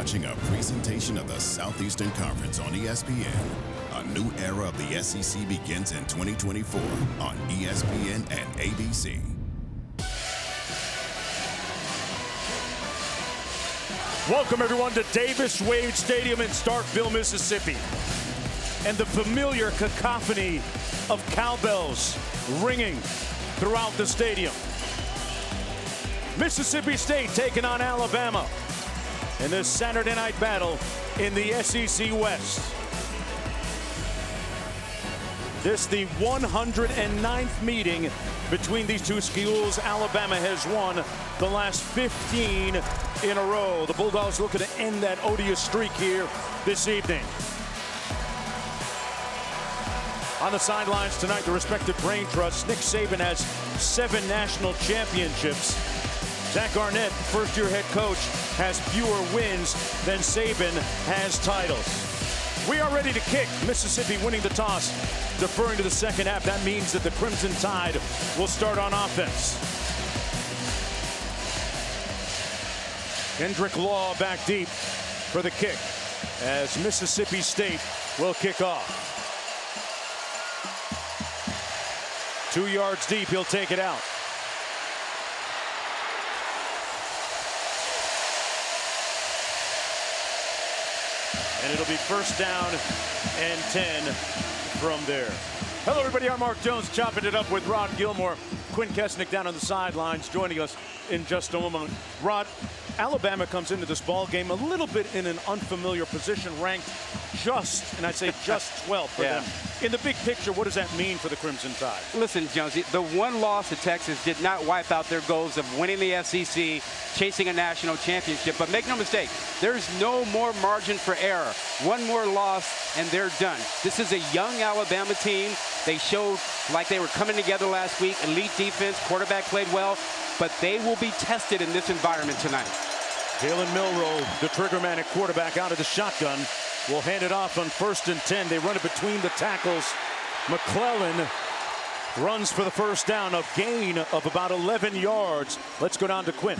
watching a presentation of the Southeastern Conference on ESPN. A new era of the SEC begins in 2024 on ESPN and ABC. Welcome, everyone, to Davis-Wade Stadium in Starkville, Mississippi. And the familiar cacophony of cowbells ringing throughout the stadium. Mississippi State taking on Alabama in this Saturday night battle in the SEC West. This the 109th meeting between these two schools. Alabama has won the last 15 in a row. The Bulldogs looking to end that odious streak here this evening. On the sidelines tonight, the respective brain trusts. Nick Saban has 7 national championships. Zach Arnett, first-year head coach, has fewer wins than Saban has titles. We are ready to kick. Mississippi winning the toss, deferring to the second half. That means that the Crimson Tide will start on offense. Kendrick Law back deep for the kick as Mississippi State will kick off. 2 yards deep, he'll take it out. And it'll be first down and 10 from there. Hello, everybody. I'm Mark Jones, chopping it up with Rod Gilmore. Quinn Kesnick down on the sidelines, joining us in just a moment. Rod, Alabama comes into this ball game a little bit in an unfamiliar position, ranked just, and I'd say just 12th for them. In the big picture, what does that mean for the Crimson Tide? Listen, Jonesy, the one loss to Texas did not wipe out their goals of winning the SEC, chasing a national championship. But make no mistake, there's no more margin for error. One more loss, and they're done. This is a young Alabama team. They showed like they were coming together last week. Elite defense, quarterback played well, but they will be tested in this environment tonight. Jalen Milroe, the trigger man at quarterback, out of the shotgun. Will hand it off on 1st and 10. They run it between the tackles. McClellan runs for the first down, a gain of about 11 yards. Let's go down to Quinn.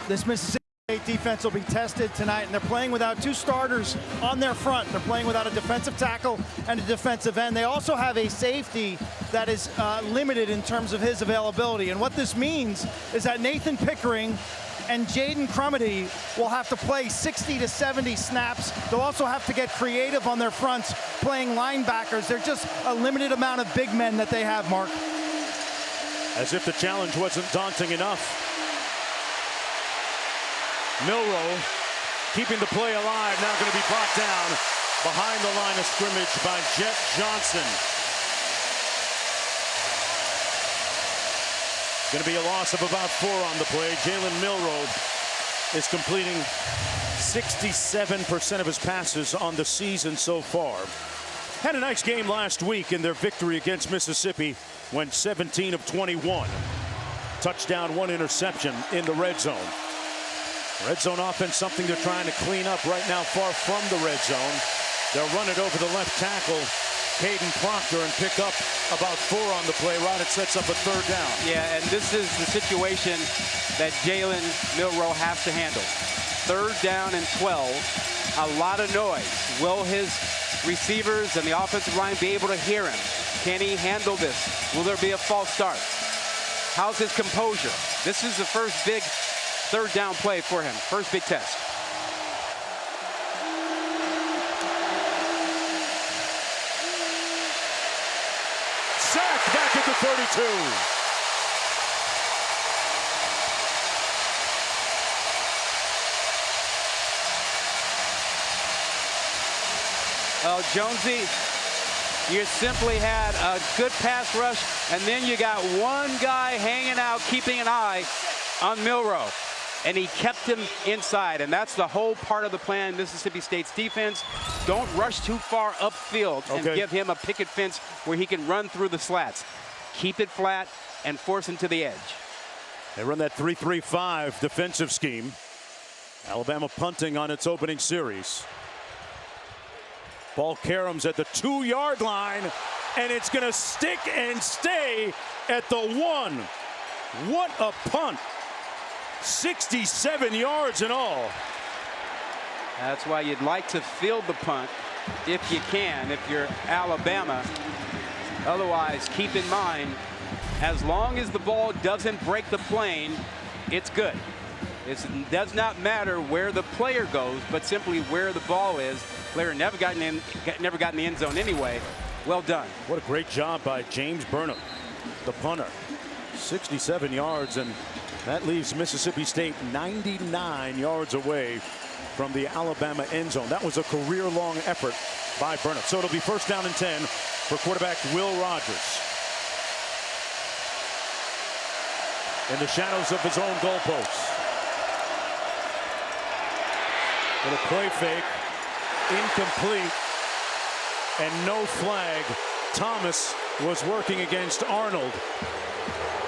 This Mississippi State defense will be tested tonight, and they're playing without 2 starters on their front. They're playing without a defensive tackle and a defensive end. They also have a safety that is limited in terms of his availability. And what this means is that Nathan Pickering and Jaden Crumedy will have to play 60 to 70 snaps. They'll also have to get creative on their fronts, playing linebackers. They're just a limited amount of big men that they have, Mark. As if the challenge wasn't daunting enough. Milroe keeping the play alive, now going to be brought down behind the line of scrimmage by Jet Johnson. Going to be a loss of about 4 on the play. Jalen Milroe is completing 67% of his passes on the season so far. Had a nice game last week in their victory against Mississippi, went 17 of 21. Touchdown, 1 interception in the red zone. Red zone offense, something they're trying to clean up right now, far from the red zone. They'll run it over the left tackle, Caden Proctor, and pick up about 4 on the play. Rod, it sets up a 3rd down. Yeah, and this is the situation that Jalen Milroe has to handle. 3rd down and 12. A lot of noise. Will his receivers and the offensive line be able to hear him? Can he handle this? Will there be a false start? How's his composure? This is the first big 3rd down play for him. First big test. Sack back at the 32. Well, Jonesy, you simply had a good pass rush, and then you got one guy hanging out, keeping an eye on Milroe. And he kept him inside, and that's the whole part of the plan. Mississippi State's defense, don't rush too far upfield and give him a picket fence where he can run through the slats. Keep it flat and force him to the edge. They run that 3-3-5 defensive scheme. Alabama punting on its opening series. Ball caroms at the 2-yard line, and it's going to stick and stay at the 1. What a punt. 67 yards in all. That's why you'd like to field the punt if you can, if you're Alabama. Otherwise, keep in mind, as long as the ball doesn't break the plane, it's good. It does not matter where the player goes, but simply where the ball is. Player never got in the end zone anyway. Well done. What a great job by James Burnham, the punter. 67 yards, and that leaves Mississippi State 99 yards away from the Alabama end zone. That was a career-long effort by Burnham. So it'll be first down and 10 for quarterback Will Rogers. In the shadows of his own goalposts. Little play fake, incomplete, and no flag. Thomas was working against Arnold.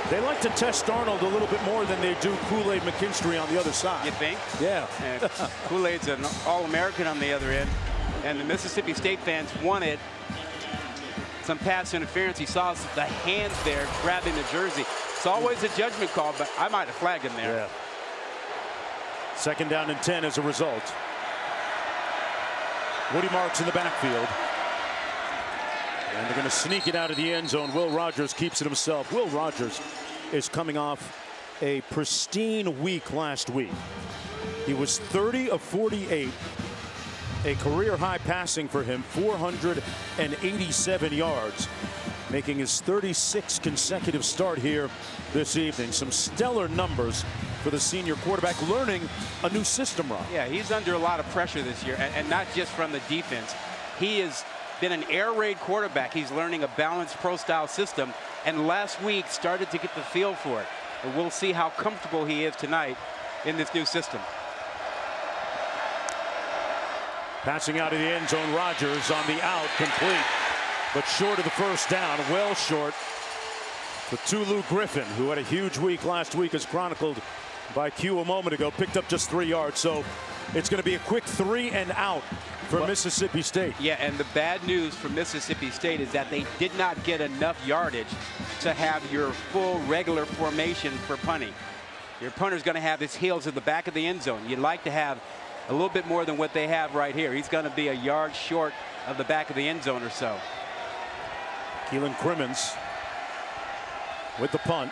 They like to test Arnold a little bit more than they do Kool-Aid McKinstry on the other side. You think? Yeah. Kool-Aid's an All-American on the other end, and the Mississippi State fans wanted some pass interference. He saw the hands there grabbing the jersey. It's always a judgment call, but I might have flagged him there. Yeah. Second down and 10 as a result. Woody Marks in the backfield. And they're going to sneak it out of the end zone. Will Rogers keeps it himself. Will Rogers is coming off a pristine week last week. He was 30 of 48. A career high passing for him, 487 yards, making his 36th consecutive start here this evening. Some stellar numbers for the senior quarterback, learning a new system, Rob. Yeah, he's under a lot of pressure this year, and not just from the defense. He has been an air raid quarterback. He's learning a balanced pro-style system, and last week started to get the feel for it. And we'll see how comfortable he is tonight in this new system. Passing out of the end zone, Rogers on the out, complete, but short of the first down, well short. The Tulu Griffin, who had a huge week last week, as chronicled by Q a moment ago, picked up just 3 yards. So it's going to be a quick 3 and out for Mississippi State. Yeah, and the bad news for Mississippi State is that they did not get enough yardage to have your full regular formation for punting. Your punter's going to have his heels at the back of the end zone. You'd like to have a little bit more than what they have right here. He's going to be a yard short of the back of the end zone or so. Keelan Crimmins with the punt.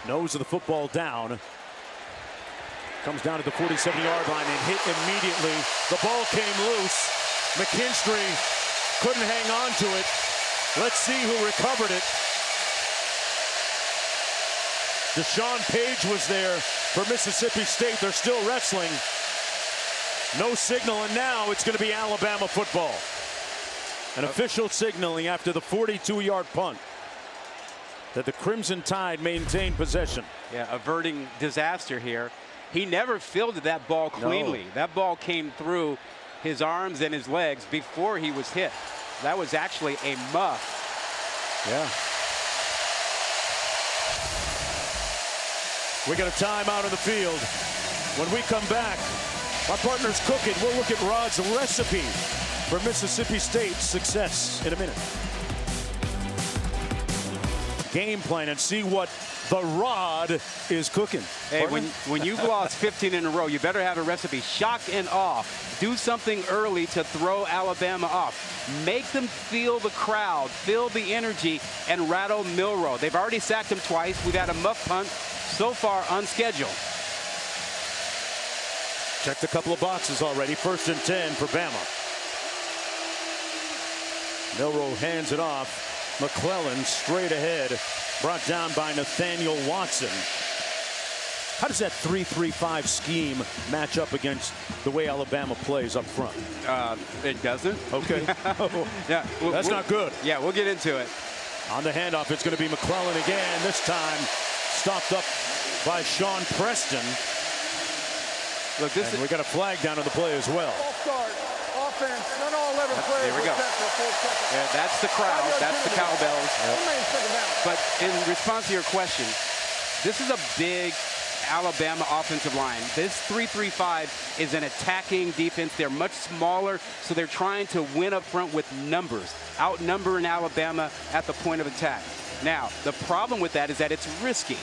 Nose of the football down. Comes down to the 47-yard line and hit immediately. The ball came loose. McKinstry couldn't hang on to it. Let's see who recovered it. Deshaun Page was there for Mississippi State. They're still wrestling. No signal, and now it's going to be Alabama football. An official signaling after the 42-yard punt that the Crimson Tide maintained possession. Yeah, averting disaster here. He never fielded that ball cleanly. No. That ball came through his arms and his legs before he was hit. That was actually a muff. Yeah. We got a timeout on the field. When we come back, my partner's cooking. We'll look at Rod's recipe for Mississippi State's success in a minute. Game plan and see what the Rod is cooking. Hey, when you've lost 15 in a row, you better have a recipe. Shock and awe. Do something early to throw Alabama off. Make them feel the crowd, feel the energy, and rattle Milroe. They've already sacked him twice. We've had a muff punt so far on schedule. Checked a couple of boxes already. First and 10 for Bama. Milroe hands it off. McClellan straight ahead, brought down by Nathaniel Watson. How does that 3-3-5 scheme match up against the way Alabama plays up front? It doesn't. Okay. Yeah, that's not good. Yeah, we'll get into it. On the handoff, it's going to be McClellan again. This time stopped up by Sean Preston. Look, and we got a flag down on the play as well. All start. Offense. None all 11 players. There we go. Yeah, that's the crowd. That's the cowbells. But in response to your question, this is a big Alabama offensive line. This 3-3-5 is an attacking defense. They're much smaller, so they're trying to win up front with numbers. Outnumbering Alabama at the point of attack. Now, the problem with that is that it's risky.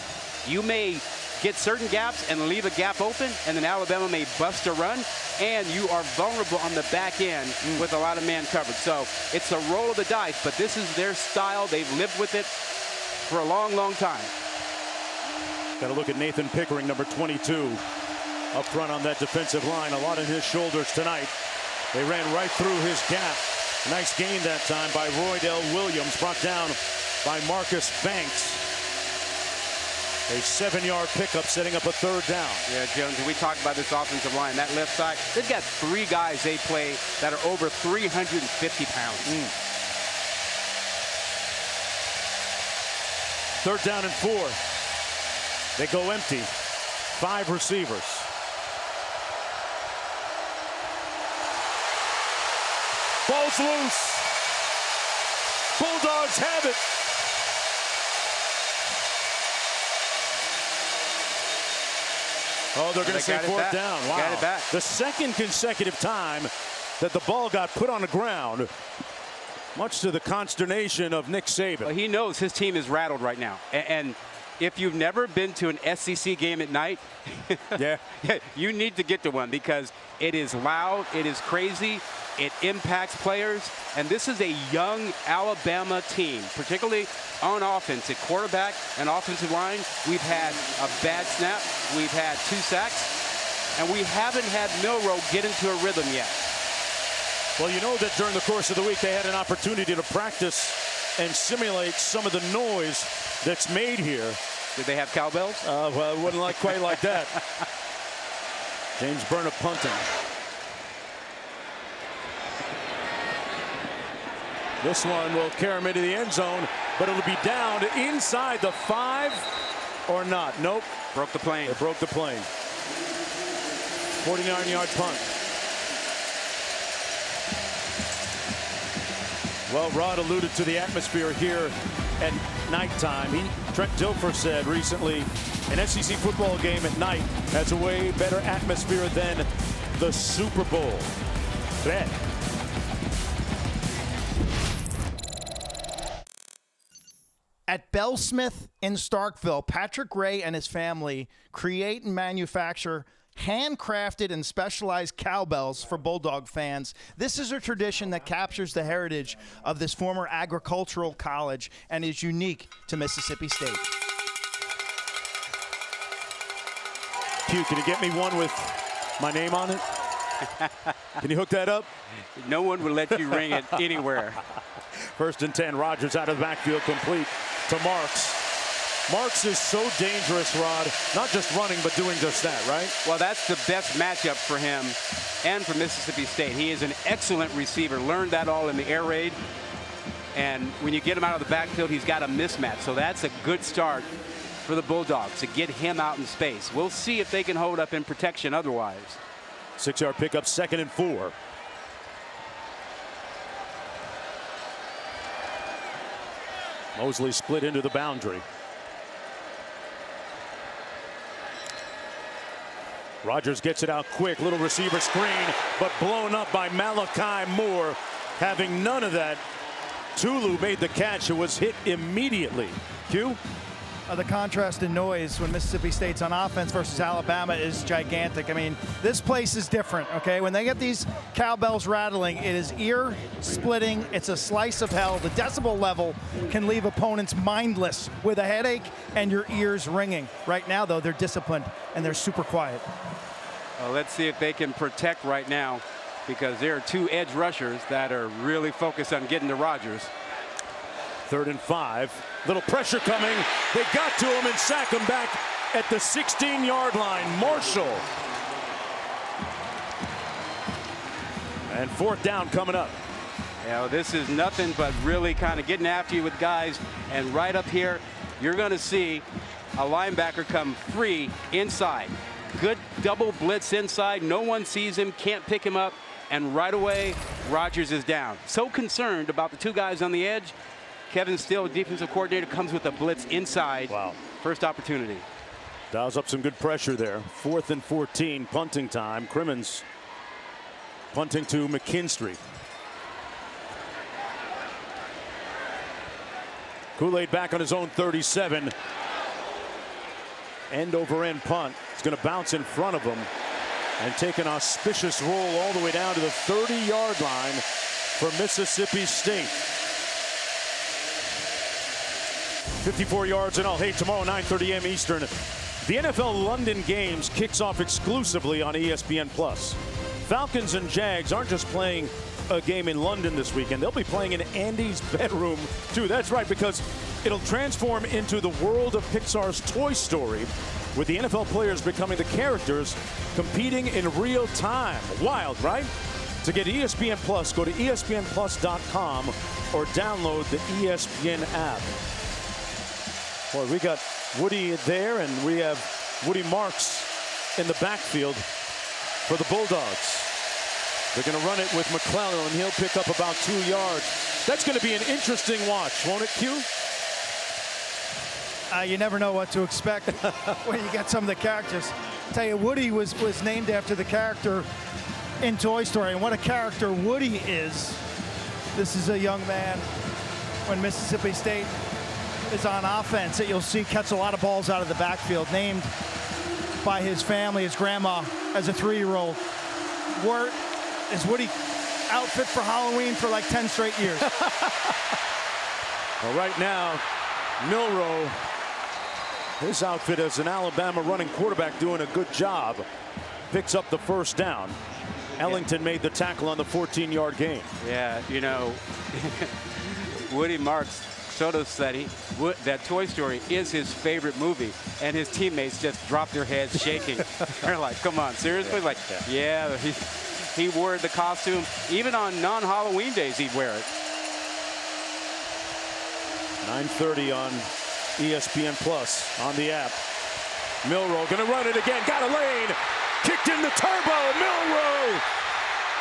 You may get certain gaps and leave a gap open, and then Alabama may bust a run. and you are vulnerable on the back end with a lot of man coverage. So it's a roll of the dice, but this is their style. They've lived with it for a long, long time. Got to look at Nathan Pickering, number 22, up front on that defensive line. A lot on his shoulders tonight. They ran right through his gap. Nice gain that time by Roydell Williams, brought down by Marcus Banks. A 7-yard pickup, setting up a third down. Yeah, Jones, we talked about this offensive line. That left side, they've got 3 guys they play that are over 350 pounds. Third down and 4. They go empty. 5 receivers. Ball's loose. Bulldogs have it. Oh, they're going to say fourth down. Wow. Got it back. The second consecutive time that the ball got put on the ground, much to the consternation of Nick Saban. Well, he knows his team is rattled right now. And if you've never been to an SEC game at night, you need to get to one, because it is loud, it is crazy, it impacts players, and this is a young Alabama team, particularly on offense. At quarterback and offensive line, we've had a bad snap, we've had 2 sacks, and we haven't had Milroe get into a rhythm yet. Well, you know that during the course of the week they had an opportunity to practice and simulate some of the noise that's made here. Did they have cowbells? Well, it wasn't quite like that. James Burnett punting. This one will carry him into the end zone, but it'll be down to inside the 5 or not. Nope. Broke the plane. They broke the plane. 49-yard punt. Well, Rod alluded to the atmosphere here at nighttime. Trent Dilfer said recently, an SEC football game at night has a way better atmosphere than the Super Bowl. Bet. At Bell Smith in Starkville, Patrick Ray and his family create and manufacture handcrafted and specialized cowbells for Bulldog fans. This is a tradition that captures the heritage of this former agricultural college and is unique to Mississippi State. Q, can you get me one with my name on it? Can you hook that up? No one will let you ring it anywhere. 1st and 10. Rodgers out of the backfield, complete to Marks. Marks is so dangerous, Rod, not just running, but doing just that, right? Well, that's the best matchup for him and for Mississippi State. He is an excellent receiver. Learned that all in the air raid. And when you get him out of the backfield, he's got a mismatch. So that's a good start for the Bulldogs to get him out in space. We'll see if they can hold up in protection otherwise. 6-yard pickup, 2nd and 4. Mosley split into the boundary. Rodgers gets it out quick. Little receiver screen, but blown up by Malachi Moore. Having none of that, Tulu made the catch. It was hit immediately. Q? The contrast in noise when Mississippi State's on offense versus Alabama is gigantic. I mean, this place is different, okay? When they get these cowbells rattling, it is ear splitting. It's a slice of hell. The decibel level can leave opponents mindless with a headache and your ears ringing. Right now, though, they're disciplined and they're super quiet. Well, let's see if they can protect right now, because there are 2 edge rushers that are really focused on getting to Rodgers. 3rd and 5. Little pressure coming. They got to him and sack him back at the 16-yard line. Marshall. And 4th down coming up. Yeah, well, this is nothing but really kind of getting after you with guys. And right up here, you're going to see a linebacker come free inside. Good double blitz inside. No one sees him, can't pick him up. And right away, Rodgers is down. So concerned about the 2 guys on the edge. Kevin Steele, defensive coordinator, comes with a blitz inside. Wow. First opportunity. Dials up some good pressure there. 4th and 14, punting time. Crimmins punting to McKinstry. Kool-Aid back on his own 37. End over end punt. It's going to bounce in front of him. and take an auspicious roll all the way down to the 30-yard line for Mississippi State. 54 yards and all. Hey, tomorrow 9:30 a.m. Eastern, the NFL London Games kicks off exclusively on ESPN+. Falcons and Jags aren't just playing a game in London this weekend. They'll be playing in Andy's bedroom, too. That's right, because it'll transform into the world of Pixar's Toy Story, with the NFL players becoming the characters competing in real time. Wild, right? To get ESPN Plus, go to ESPNplus.com or download the ESPN app. Boy, we got Woody there, and we have Woody Marks in the backfield for the Bulldogs. They're going to run it with McClellan, and he'll pick up about 2 yards. That's going to be an interesting watch, won't it, Q? You never know what to expect when you get some of the characters. I tell you, Woody was named after the character in Toy Story, and what a character Woody is. This is a young man when Mississippi State is on offense that you'll see catch a lot of balls out of the backfield, named by his family, his grandma, as a 3-year-old. Wore his Woody outfit for Halloween for like 10 straight years. Well, right now, Milroe, his outfit as an Alabama running quarterback, doing a good job. Picks up the first down. Ellington made the tackle on the 14-yard gain. Yeah, you know, Woody Marks, Soto said that Toy Story is his favorite movie, and his teammates just dropped their heads shaking. They're like, come on, seriously? Like, yeah, he wore the costume. Even on non-Halloween days, he'd wear it. 9:30 on ESPN Plus on the app. Milroe going to run it again. Got a lane. Kicked in the turbo. Milroe.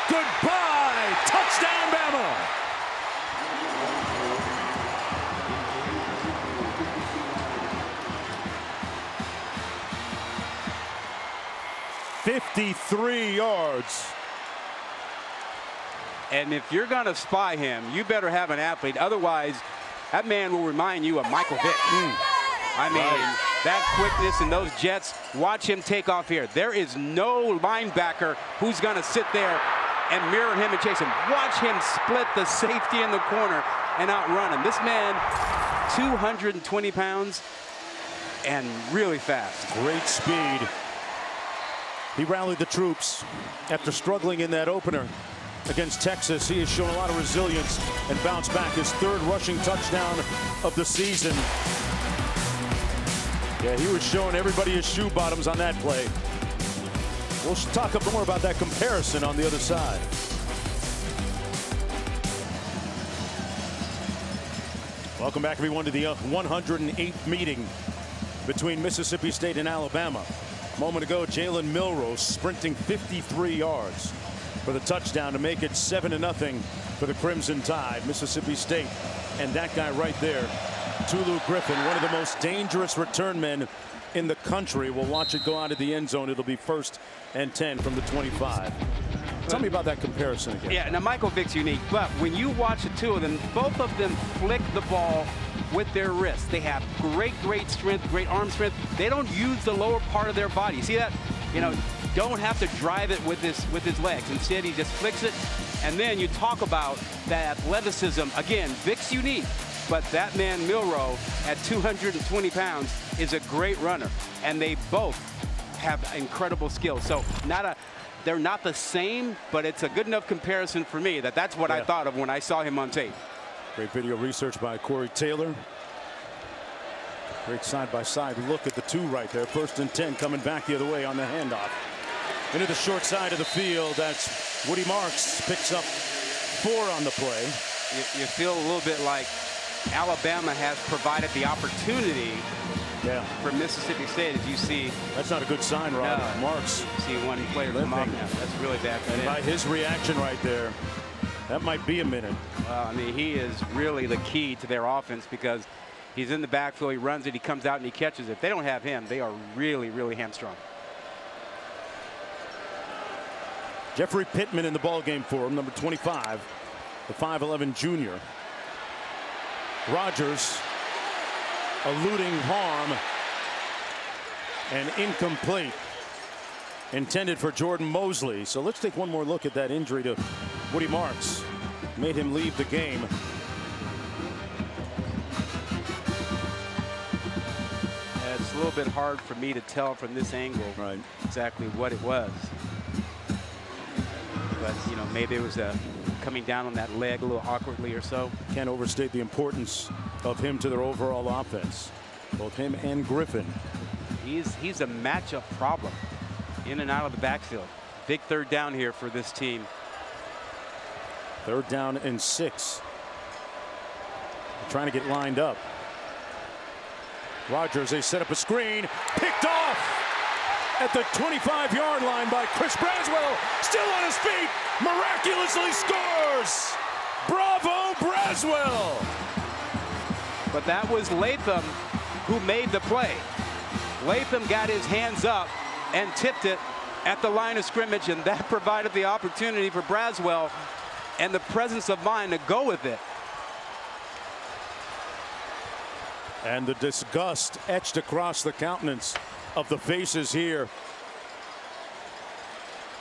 Goodbye. Touchdown, Bama. $53 yards. And if you're going to spy him, you better have an athlete. Otherwise, that man will remind you of Michael Vick. I mean, that quickness and those jets, watch him take off here. There is no linebacker who's going to sit there and mirror him and chase him. Watch him split the safety in the corner and outrun him. This man, 220 pounds and really fast. Great speed. He rallied the troops after struggling in that opener against Texas. He has shown a lot of resilience and bounced back. His 3rd rushing touchdown of the season. Yeah, he was showing everybody his shoe bottoms on that play. We'll talk a bit more about that comparison on the other side. Welcome back, everyone, to the 108th meeting between Mississippi State and Alabama. A moment ago, Jalen Milroe sprinting 53 yards for the touchdown to make it 7-0 for the Crimson Tide. Mississippi State, and that guy right there, Tulu Griffin, one of the most dangerous return men in the country, will watch it go out of the end zone. It'll be 1st and 10 from the 25. Tell me about that comparison again. Yeah, now Michael Vick's unique, but when you watch the two of them, both of them flick the ball with their wrists. They have great strength, great arm strength. They don't use the lower part of their body. See that? You know, don't have to drive it with his legs. Instead, he just flicks it. And then you talk about that athleticism. Again, Vick's unique, but that man Milroe at 220 pounds is a great runner. And they both have incredible skills. So they're not the same, but it's a good enough comparison for me that's what I thought of when I saw him on tape. Great video research by Corey Taylor. Great side-by-side look at the two right there. 1st and 10 coming back the other way on the handoff. Into the short side of the field. That's Woody Marks. Picks up 4 on the play. You feel a little bit like Alabama has provided the opportunity for Mississippi State. As you see, that's not a good sign, Rod. No. Marks. See one player come off now. That's really bad. And by his reaction right there, that might be a minute. I mean, he is really the key to their offense because he's in the backfield, he runs it, he comes out and he catches it. If they don't have him, they are really hamstrung. Jeffrey Pittman in the ball game for him, number 25, the 5'11" junior. Rogers eluding harm and incomplete. intended for Jordan Mosley. So let's take one more look at that injury to Woody Marks. Made him leave the game. It's a little bit hard for me to tell from this angle exactly what it was. But, you know, maybe it was coming down on that leg a little awkwardly or so. Can't overstate the importance of him to their overall offense. Both him and Griffin. He's a matchup problem in and out of the backfield. Big third down here for this team. 3rd down and 6. Trying to get lined up. Rodgers, they set up a screen. Picked off at the 25-yard line by Chris Braswell. Still on his feet. Miraculously scores. Bravo, Braswell. But that was Latham who made the play. Latham got his hands up and tipped it at the line of scrimmage, and that provided the opportunity for Braswell and the presence of mind to go with it. And the disgust etched across the countenance of the faces here.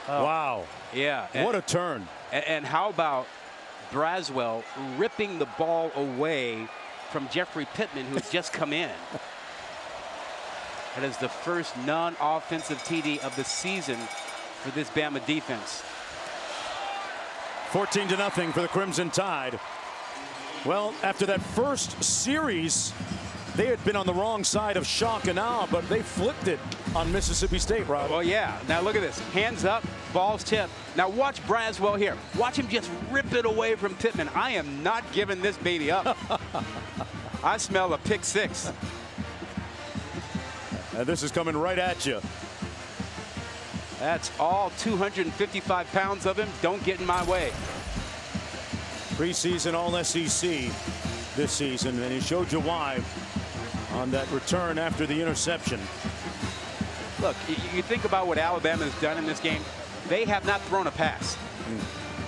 Oh. Wow. Yeah. What a turn. And how about Braswell ripping the ball away from Jeffrey Pittman, who's just come in. That is the first non-offensive TD of the season for this Bama defense. 14-0 for the Crimson Tide. Well, after that first series, they had been on the wrong side of shock and awe, but they flipped it on Mississippi State, Rob. Well, yeah. Now look at this. Hands up, balls tipped. Now watch Braswell here. Watch him just rip it away from Pittman. I am not giving this baby up. I smell a pick 6. And this is coming right at you. That's all 255 pounds of him. Don't get in my way. Preseason All-SEC this season, and he showed you why on that return after the interception. Look, you think about what Alabama has done in this game. They have not thrown a pass.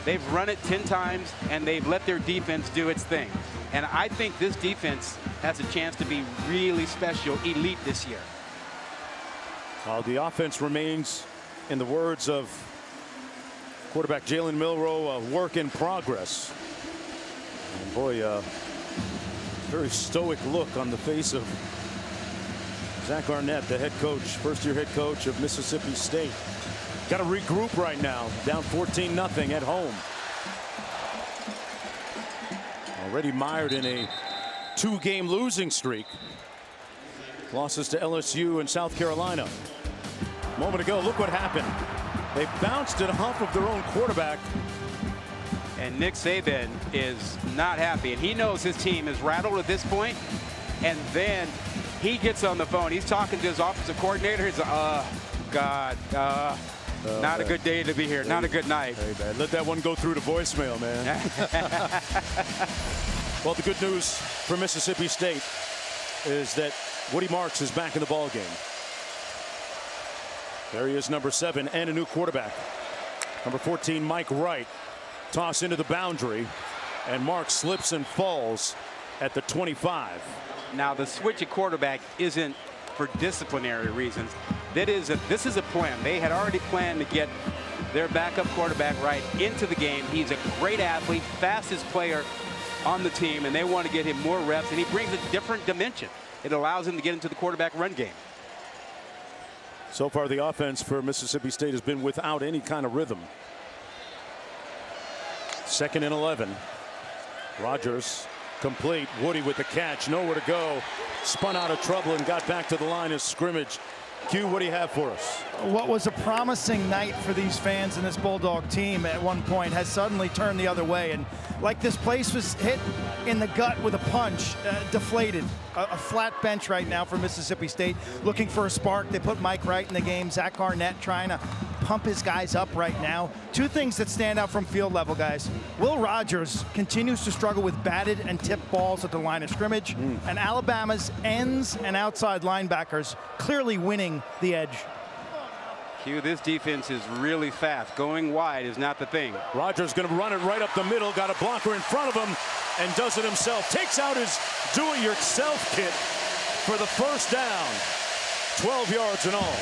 They've run it 10 times, and they've let their defense do its thing. And I think this defense has a chance to be really special, elite this year. The offense remains, in the words of quarterback Jalen Milroe, a work in progress. And boy, very stoic look on the face of Zach Arnett, the head coach, first-year head coach of Mississippi State. Got to regroup right now, down 14-0 at home. Already mired in a 2-game losing streak. Losses to LSU and South Carolina. A moment ago, look what happened. They bounced it off of their own quarterback. And Nick Saban is not happy, and he knows his team is rattled at this point. And then he gets on the phone. He's talking to his offensive coordinator. He's like, God, not a good day to be here. Not a good night. Very bad. Let that one go through to voicemail, man. Well, the good news for Mississippi State is that Woody Marks is back in the ball game. There he is, number 7, and a new quarterback. Number 14, Mike Wright. Toss into the boundary, and Marks slips and falls at the 25. Now, the switch at quarterback isn't for disciplinary reasons. This is a plan. They had already planned to get their backup quarterback right into the game. He's a great athlete, fastest player on the team, and they want to get him more reps, and he brings a different dimension. It allows him to get into the quarterback run game. So far, the offense for Mississippi State has been without any kind of rhythm. 2nd and 11. Rodgers complete. Woody with the catch. Nowhere to go. Spun out of trouble and got back to the line of scrimmage. Q, what do you have for us? What was a promising night for these fans and this Bulldog team at one point has suddenly turned the other way. And like this place was hit in the gut with a punch, deflated. A flat bench right now for Mississippi State, looking for a spark. They put Mike Wright in the game. Zach Arnett trying to pump his guys up right now. 2 things that stand out from field level, guys. Will Rogers continues to struggle with batted and tipped balls at the line of scrimmage. And Alabama's ends and outside linebackers clearly winning the edge. Q, this defense is really fast. Going wide is not the thing. Rodgers going to run it right up the middle. Got a blocker in front of him and does it himself. Takes out his do-it-yourself kit for the first down. 12 yards in all.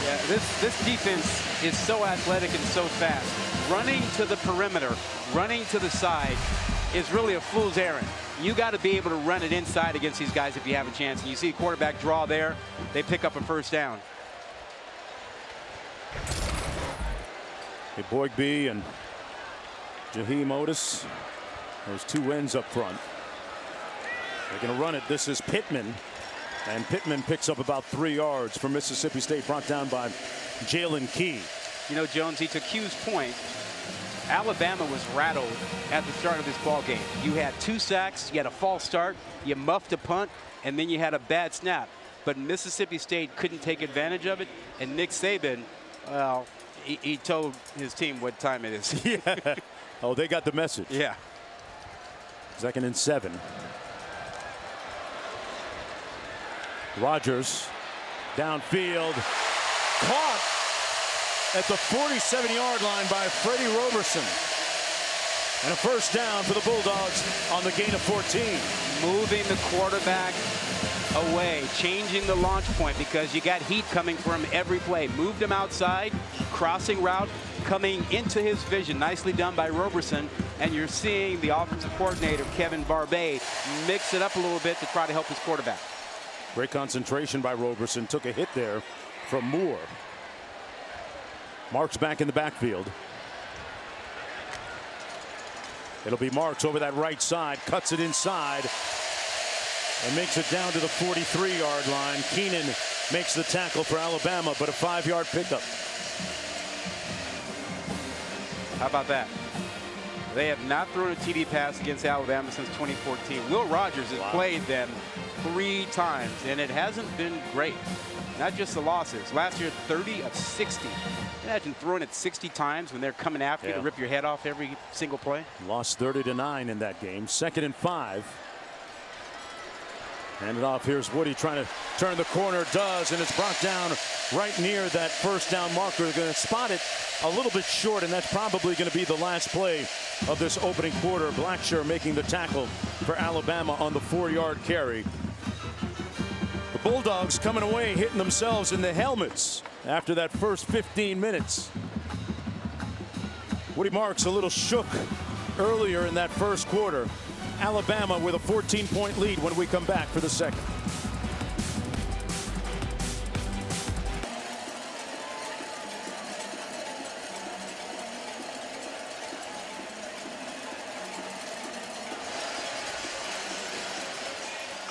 Yeah, this defense is so athletic and so fast. Running to the perimeter, running to the side is really a fool's errand. You got to be able to run it inside against these guys if you have a chance. And you see quarterback draw there, they pick up a first down. Hey, Boygby and Jaheim Otis, those two ends up front. They're going to run it. This is Pittman. And Pittman picks up about 3 yards for Mississippi State, brought down by Jalen Key. You know, Jonesy, to Q's point, Alabama was rattled at the start of this ball game. You had 2 sacks, you had a false start, you muffed a punt, and then you had a bad snap. But Mississippi State couldn't take advantage of it, and Nick Saban, well, he told his team what time it is. Yeah. Oh, they got the message. Yeah. 2nd and 7. Rodgers downfield, caught at the 47-yard line by Freddie Roberson. And a first down for the Bulldogs on the gain of 14. Moving the quarterback away, changing the launch point because you got heat coming from every play. Moved him outside, crossing route, coming into his vision. Nicely done by Roberson. And you're seeing the offensive coordinator, Kevin Barbay, mix it up a little bit to try to help his quarterback. Great concentration by Roberson. Took a hit there from Moore. Marks back in the backfield. It'll be Marks over that right side, cuts it inside, and makes it down to the 43-yard line. Keenan makes the tackle for Alabama, but a 5-yard pickup. How about that? They have not thrown a TD pass against Alabama since 2014. Will Rogers has played them 3 times, and it hasn't been great. Not just the losses. Last year, 30 of 60. Imagine throwing it 60 times when they're coming after you to rip your head off every single play. Lost 30-9 in that game. 2nd and 5. Hand it off. Here's Woody trying to turn the corner. Does, and it's brought down right near that first down marker. They're going to spot it a little bit short, and that's probably going to be the last play of this opening quarter. Blackshear making the tackle for Alabama on the 4-yard carry. The Bulldogs coming away, hitting themselves in the helmets after that first 15 minutes. Woody Marks a little shook earlier in that first quarter. Alabama with a 14-point lead when we come back for the second.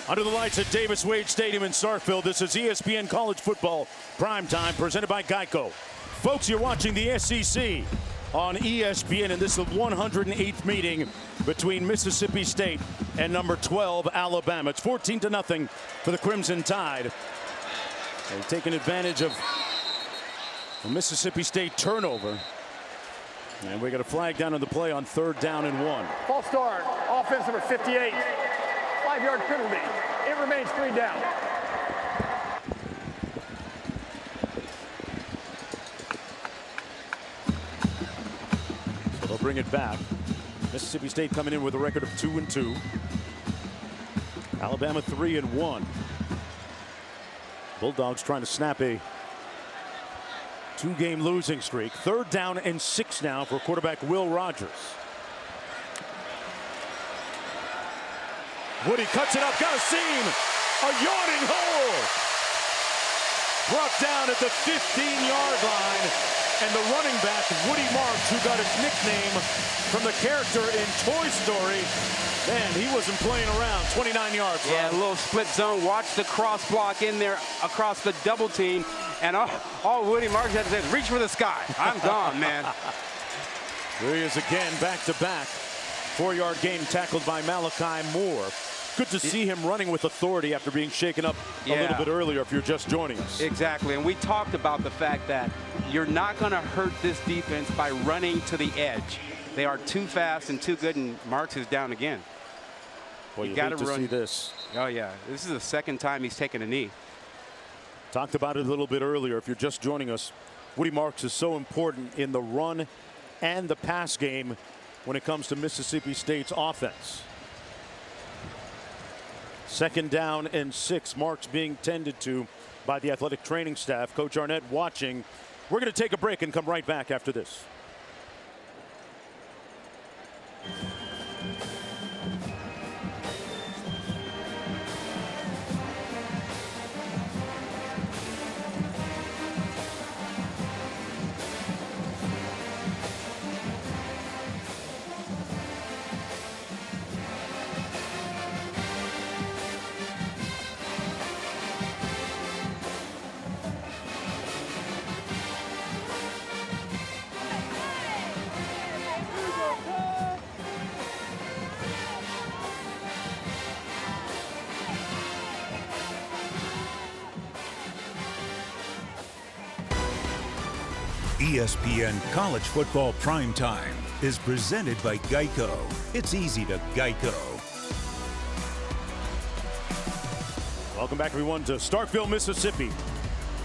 Under the lights at Davis Wade Stadium in Starkville, this is ESPN College Football Primetime, presented by Geico. Folks, you're watching the SEC on ESPN, and this is the 108th meeting between Mississippi State and number 12 Alabama. It's 14-0 for the Crimson Tide. They've taken advantage of the Mississippi State turnover. And we got a flag down on the play on 3rd down and 1. False start, offense number 58. 5-yard penalty. It remains 3 down. So they'll bring it back. Mississippi State coming in with a record of 2-2. Alabama 3-1. Bulldogs trying to snap a 2-game losing streak. 3rd down and 6 now for quarterback Will Rogers. Woody cuts it up, got a seam, a yawning hole. Brought down at the 15-yard line, and the running back, Woody Marks, who got his nickname from the character in Toy Story, man, he wasn't playing around. 29 yards. Yeah, a little split zone. Watch the cross block in there across the double team, and all Woody Marks had to say is reach for the sky. I'm gone, man. There he is again, back-to-back. 4-yard gain tackled by Malachi Moore. Good to see him running with authority after being shaken up a little bit earlier if you're just joining us. Exactly, and we talked about the fact that you're not going to hurt this defense by running to the edge. They are too fast and too good, and Marks is down again. Well, you got to see this. Oh, yeah. This is the 2nd time he's taken a knee. Talked about it a little bit earlier. If you're just joining us, Woody Marks is so important in the run and the pass game when it comes to Mississippi State's offense. 2nd down and 6. Marks being tended to by the athletic training staff. Coach Arnett watching. We're going to take a break and come right back after this. ESPN College Football Primetime is presented by Geico. It's easy to Geico. Welcome back, everyone, to Starkville, Mississippi.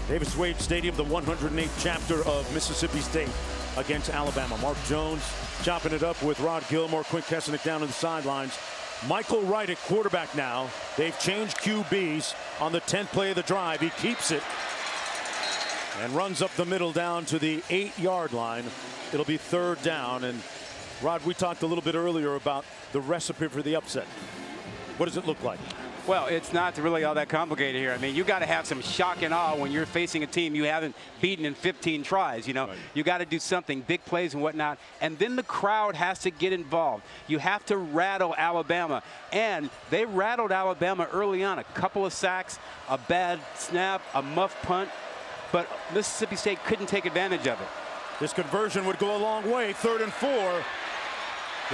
Davis Wade Stadium, the 108th chapter of Mississippi State against Alabama. Mark Jones chopping it up with Rod Gilmore. Quint Kesselnick down on the sidelines. Michael Wright at quarterback now. They've changed QBs on the 10th play of the drive. He keeps it and runs up the middle down to the 8-yard line. It'll be 3rd down. And Rod, we talked a little bit earlier about the recipe for the upset. What does it look like? Well, it's not really all that complicated here. I mean, you got to have some shock and awe when you're facing a team you haven't beaten in 15 tries. You know, right. You got to do something, big plays and whatnot. And then the crowd has to get involved. You have to rattle Alabama. And they rattled Alabama early on. A couple of sacks, a bad snap, a muff punt. But Mississippi State couldn't take advantage of it. This conversion would go a long way. 3rd and 4.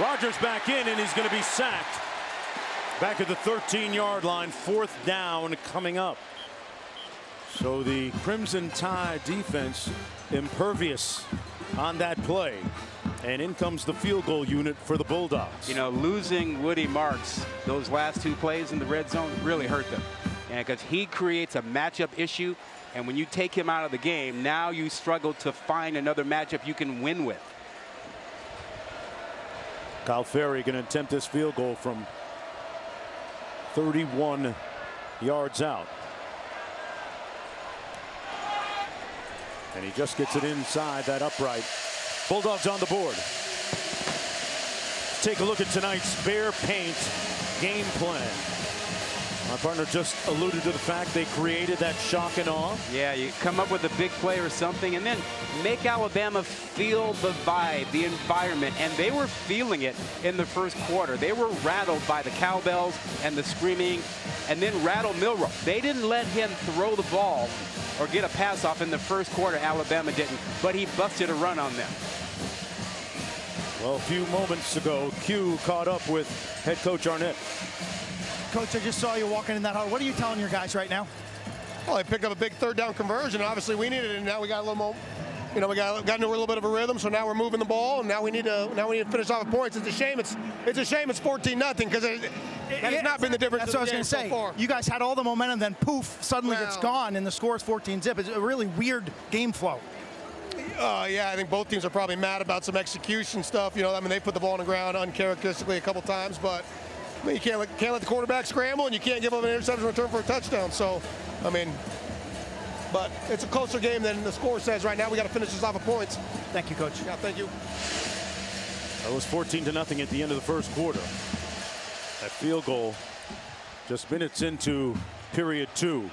Rogers back in, and he's going to be sacked. Back at the 13-yard line. 4th down coming up. So the Crimson Tide defense impervious on that play. And in comes the field goal unit for the Bulldogs. You know, losing Woody Marks, those last 2 plays in the red zone really hurt them. And because he creates a matchup issue. And when you take him out of the game, now you struggle to find another matchup you can win with. Kyle Ferry going to attempt this field goal from 31 yards out. And he just gets it inside that upright. Bulldogs on the board. Let's take a look at tonight's Bear Paint game plan. My partner just alluded to the fact they created that shock and awe. Yeah, you come up with a big play or something and then make Alabama feel the vibe, the environment. And they were feeling it in the first quarter. They were rattled by the cowbells and the screaming, and then rattled Milroe. They didn't let him throw the ball or get a pass off in the first quarter. Alabama didn't, but he busted a run on them. Well, a few moments ago, Q caught up with head coach Arnett. Coach, I just saw you walking in that huddle. What are you telling your guys right now? Well, they picked up a big 3rd down conversion. Obviously, we needed it, and now we got a little more. You know, we got into a little bit of a rhythm. So now we're moving the ball, and now we need to finish off with points. It's a shame. It's a shame. It's 14-0 because that has not been the difference. That's what I was going to say. So you guys had all the momentum, then poof, suddenly it's gone, and the score is 14-zip. It's a really weird game flow. Yeah, I think both teams are probably mad about some execution stuff. You know, I mean, they put the ball on the ground uncharacteristically a couple times, but. I mean, you can't let the quarterback scramble, and you can't give up an interception return for a touchdown. So, I mean, but it's a closer game than the score says right now. We got to finish this off with points. Thank you, Coach. Yeah, thank you. It was 14-0 at the end of the first quarter. That field goal just minutes into period 2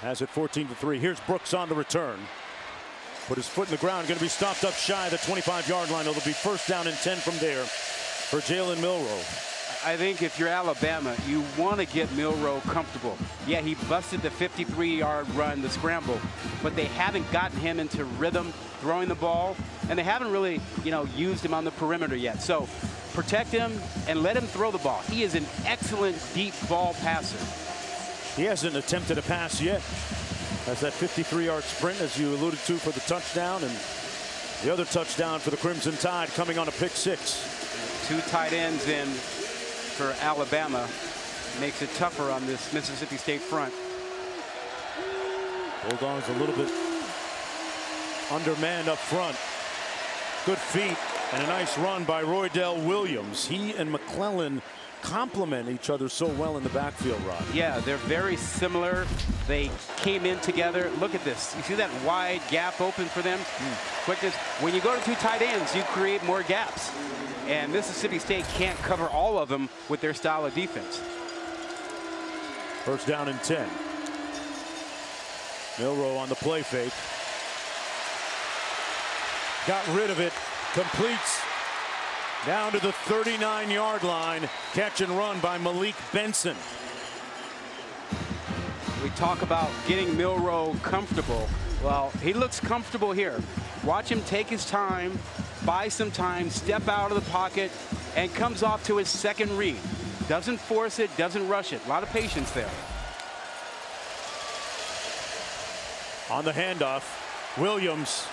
has it 14-3. Here's Brooks on the return. Put his foot in the ground, going to be stopped up shy of the 25-yard line. It'll be 1st down and 10 from there for Jalen Milroe. I think if you're Alabama, you want to get Milroe comfortable. Yeah, he busted the 53-yard run, the scramble, but they haven't gotten him into rhythm throwing the ball, and they haven't really, used him on the perimeter yet. So protect him and let him throw the ball. He is an excellent deep ball passer. He hasn't attempted a pass yet. That's that 53-yard sprint, as you alluded to, for the touchdown, and the other touchdown for the Crimson Tide coming on a pick 6. 2 tight ends in for Alabama makes it tougher on this Mississippi State front. Bulldogs a little bit undermanned up front. Good feet and a nice run by Roydell Williams. He and McClellan complement each other so well in the backfield, Rod. Yeah, they're very similar. They came in together. Look at this. You see that wide gap open for them? Quickness. When you go to 2 tight ends, you create more gaps. And Mississippi State can't cover all of them with their style of defense. First down and 10. Milroe on the play fake. Got rid of it. Completes down to the 39-yard line. Catch and run by Malik Benson. We talk about getting Milroe comfortable. Well, he looks comfortable here. Watch him take his time, buy some time, step out of the pocket, and comes off to his second read. Doesn't force it, doesn't rush it. A lot of patience there. On the handoff, Williams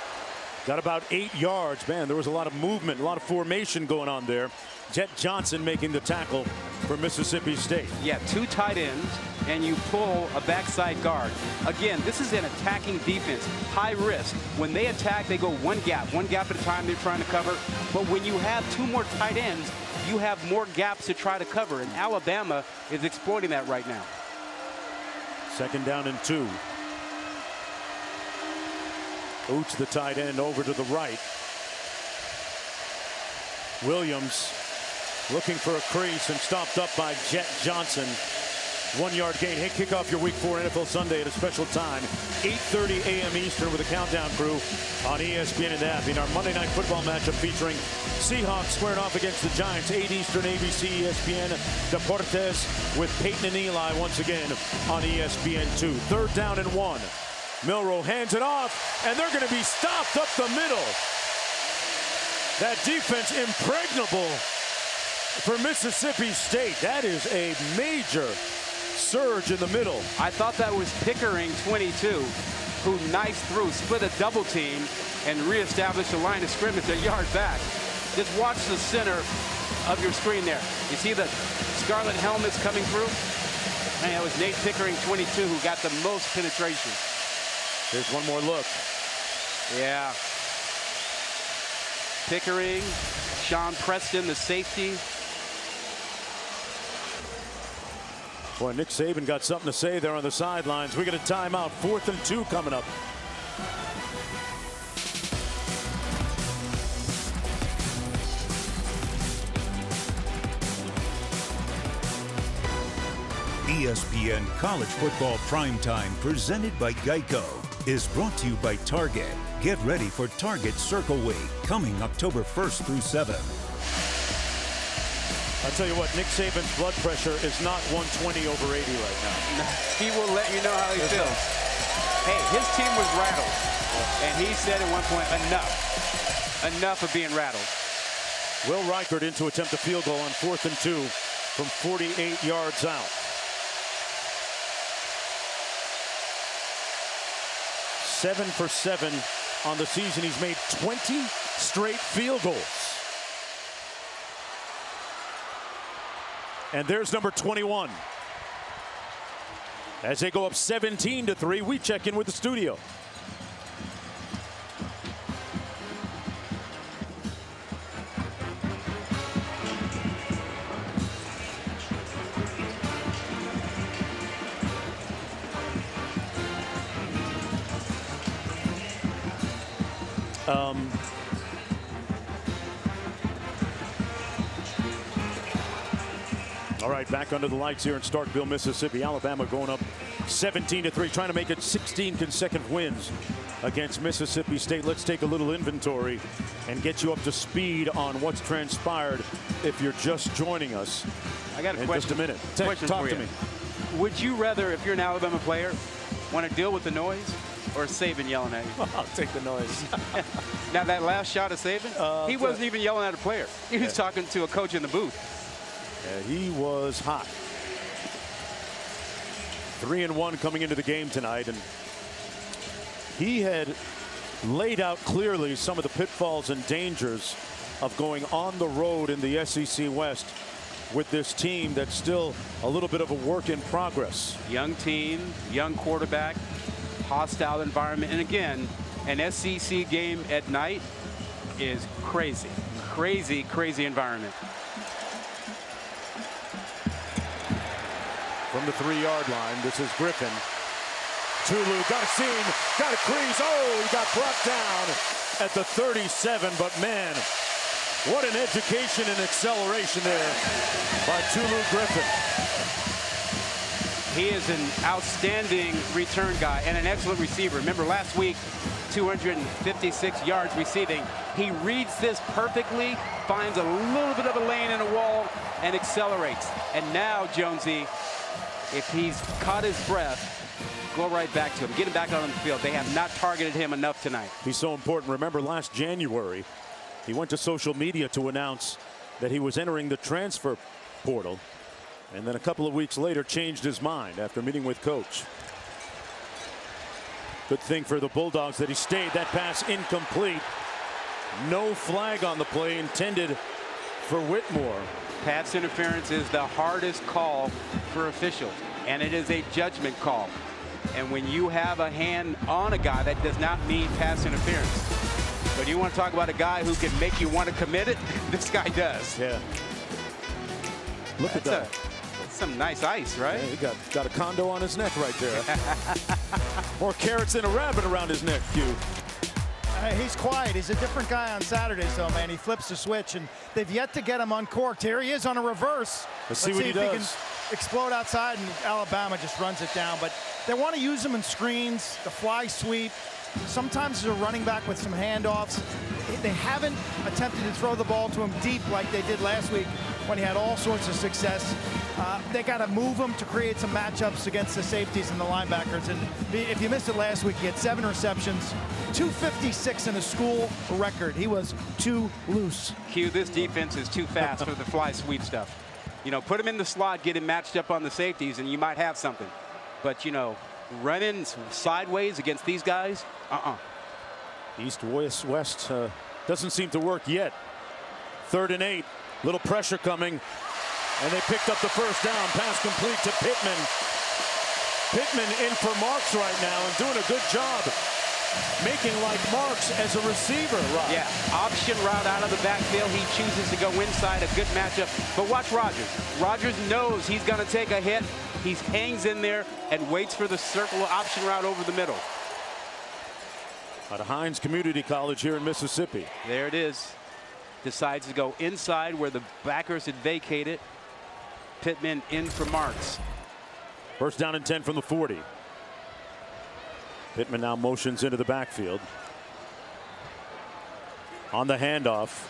got about 8 yards. Man, there was a lot of movement, a lot of formation going on there. Jet Johnson making the tackle for Mississippi State. Yeah, 2 tight ends, and you pull a backside guard. Again, this is an attacking defense, high risk. When they attack, they go one gap at a time they're trying to cover. But when you have 2 more tight ends, you have more gaps to try to cover, and Alabama is exploiting that right now. Second down and 2. Oots the tight end over to the right. Williams looking for a crease and stopped up by Jet Johnson. 1-yard gain. Hey, kick off your Week 4 NFL Sunday at a special time. 8:30 a.m. Eastern with a countdown crew on ESPN and the app. In our Monday Night Football matchup featuring Seahawks squaring off against the Giants. 8 Eastern, ABC, ESPN, Deportes with Peyton and Eli once again on ESPN2. Third down and 1. Milroe hands it off, and they're going to be stopped up the middle. That defense impregnable for Mississippi State. That is a major surge in the middle. I thought that was Pickering, 22, who knifed through, split a double team, and reestablished a line of scrimmage a yard back. Just watch the center of your screen there. You see the scarlet helmets coming through? Man, that was Nate Pickering, 22, who got the most penetration. Here's one more look. Yeah. Pickering, Sean Preston, the safety. Boy, Nick Saban got something to say there on the sidelines. We got a timeout. 4th and 2 coming up. ESPN College Football Primetime, presented by Geico, is brought to you by Target. Get ready for Target Circle Week, coming October 1st through 7th. I'll tell you what, Nick Saban's blood pressure is not 120 over 80 right now. He will let you know how he feels. Hey, his team was rattled. And he said at one point, enough. Enough of being rattled. Will Reichert in to attempt a field goal on 4th and 2 from 48 yards out. 7 for 7 on the season. He's made 20 straight field goals. And there's number 21. As they go up 17-3, we check in with the studio. All right, back under the lights here in Starkville, Mississippi. Alabama going up 17-3, trying to make it 16 consecutive wins against Mississippi State. Let's take a little inventory and get you up to speed on what's transpired if you're just joining us. I got a in question. just a minute. Talk to me. Would you rather, if you're an Alabama player, want to deal with the noise or Saban yelling at you? I'll take the noise. Now, that last shot of Saban, he wasn't even yelling at a player. He was talking to a coach in the booth. Yeah, he was hot. 3-1 coming into the game tonight, and he had laid out clearly some of the pitfalls and dangers of going on the road in the SEC West with this team that's still a little bit of a work in progress. Young team, young quarterback, hostile environment, and again, an SEC game at night is crazy. Crazy, crazy environment. from the 3-yard line. This is Griffin. Tulu got a seam, got a crease. Oh, he got brought down at the 37, but man, what an education and acceleration there by Tulu Griffin. He is an outstanding return guy and an excellent receiver. Remember last week, 256 yards receiving. He reads this perfectly, finds a little bit of a lane in a wall, and accelerates. And now, Jonesy, if he's caught his breath, go right back to him. Get him back out on the field. They have not targeted him enough tonight. He's so important. Remember last January, he went to social media to announce that he was entering the transfer portal. And then a couple of weeks later changed his mind after meeting with coach. Good thing for the Bulldogs that he stayed. That pass incomplete. No flag on the play intended for Whitmore. Pass interference is the hardest call for officials, and it is a judgment call. And when you have a hand on a guy, that does not mean pass interference. But you want to talk about a guy who can make you want to commit it? This guy does. Yeah. Look at that. That's some nice ice, right? Yeah, he got a condo on his neck right there. More carrots than a rabbit around his neck, Q. He's quiet. He's a different guy on Saturdays, though, man. He flips the switch, and they've yet to get him uncorked. Here he is on a reverse. Let's see what he does. He can explode outside, and Alabama just runs it down. But they want to use him in screens, the fly sweep. Sometimes as a running back with some handoffs. They haven't attempted to throw the ball to him deep like they did last week when he had all sorts of success. They got to move him to create some matchups against the safeties and the linebackers. And if you missed it last week, he had 7 receptions, 256 in a school record. He was too loose. Q, this defense is too fast for the fly sweep stuff. You know, put him in the slot, get him matched up on the safeties, and you might have something. But, you know, running sideways against these guys, East, west, doesn't seem to work yet. 3rd and 8, little pressure coming, and they picked up the first down. Pass complete to Pittman. Pittman in for Marks right now and doing a good job making like Marks as a receiver. Rob. Yeah, option route out of the backfield. He chooses to go inside, a good matchup. But watch Rogers. Rogers knows he's going to take a hit. He hangs in there and waits for the circle option route over the middle. Out of Hines Community College here in Mississippi. There it is. Decides to go inside where the backers had vacated. Pittman in for Marks. First down and 10 from the 40. Pittman now motions into the backfield. On the handoff.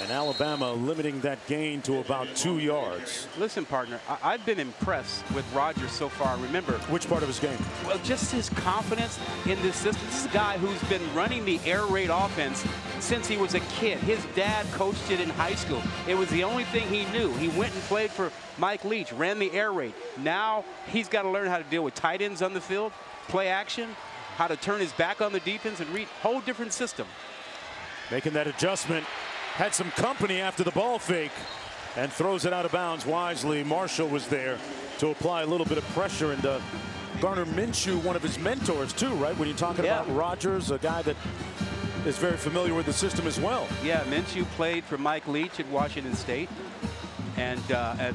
And Alabama limiting that gain to about 2 yards. Listen, partner, I've been impressed with Rogers so far. Remember. Which part of his game? Well, just his confidence in this system. This is a guy who's been running the air raid offense since he was a kid. His dad coached it in high school. It was the only thing he knew. He went and played for Mike Leach, ran the air raid. Now he's got to learn how to deal with tight ends on the field, play action, how to turn his back on the defense and read. Whole different system. Making that adjustment. Had some company after the ball fake and throws it out of bounds wisely. Marshall was there to apply a little bit of pressure, and Garner Minshew, one of his mentors too, right? When you're talking about Rogers, a guy that is very familiar with the system as well. Yeah, Minshew played for Mike Leach at Washington State, and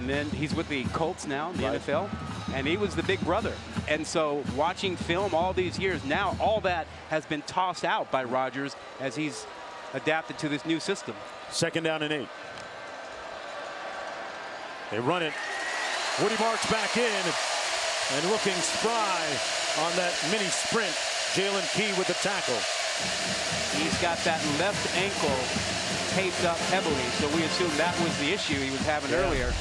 then he's with the Colts now in the NFL, and he was the big brother. And so watching film all these years, now all that has been tossed out by Rogers as he's adapted to this new system. 2nd down and 8. They run it. Woody Marks back in and looking spry on that mini sprint. Jalen Key with the tackle. He's got that left ankle taped up heavily, so we assume that was the issue he was having earlier.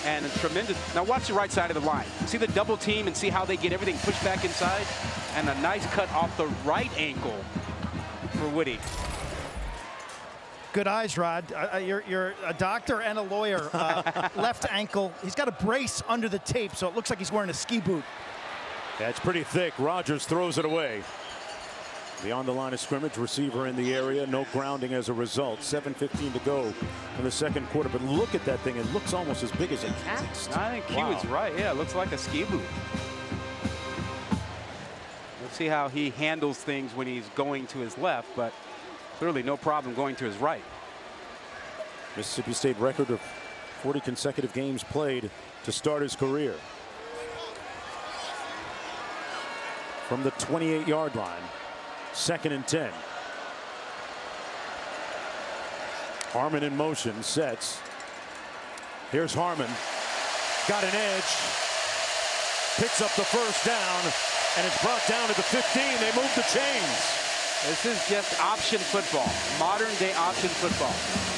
And a tremendous. Now watch the right side of the line. See the double team and see how they get everything pushed back inside. And a nice cut off the right ankle for Woody. Good eyes, Rod. You're a doctor and a lawyer. Left ankle. He's got a brace under the tape, so it looks like he's wearing a ski boot. That's pretty thick. Rogers throws it away. Beyond the line of scrimmage, receiver in the area. No grounding as a result. 7:15 to go in the 2nd quarter. But look at that thing. It looks almost as big as a cast. I think Q is right. Yeah, it looks like a ski boot. Let's see how he handles things when he's going to his left, but clearly no problem going to his right. Mississippi State record of 40 consecutive games played to start his career. From the 28-yard line, 2nd and 10. Harmon in motion, sets. Here's Harmon. Got an edge. Picks up the first down, and it's brought down to the 15. They move the chains. This is just option football, modern day option football.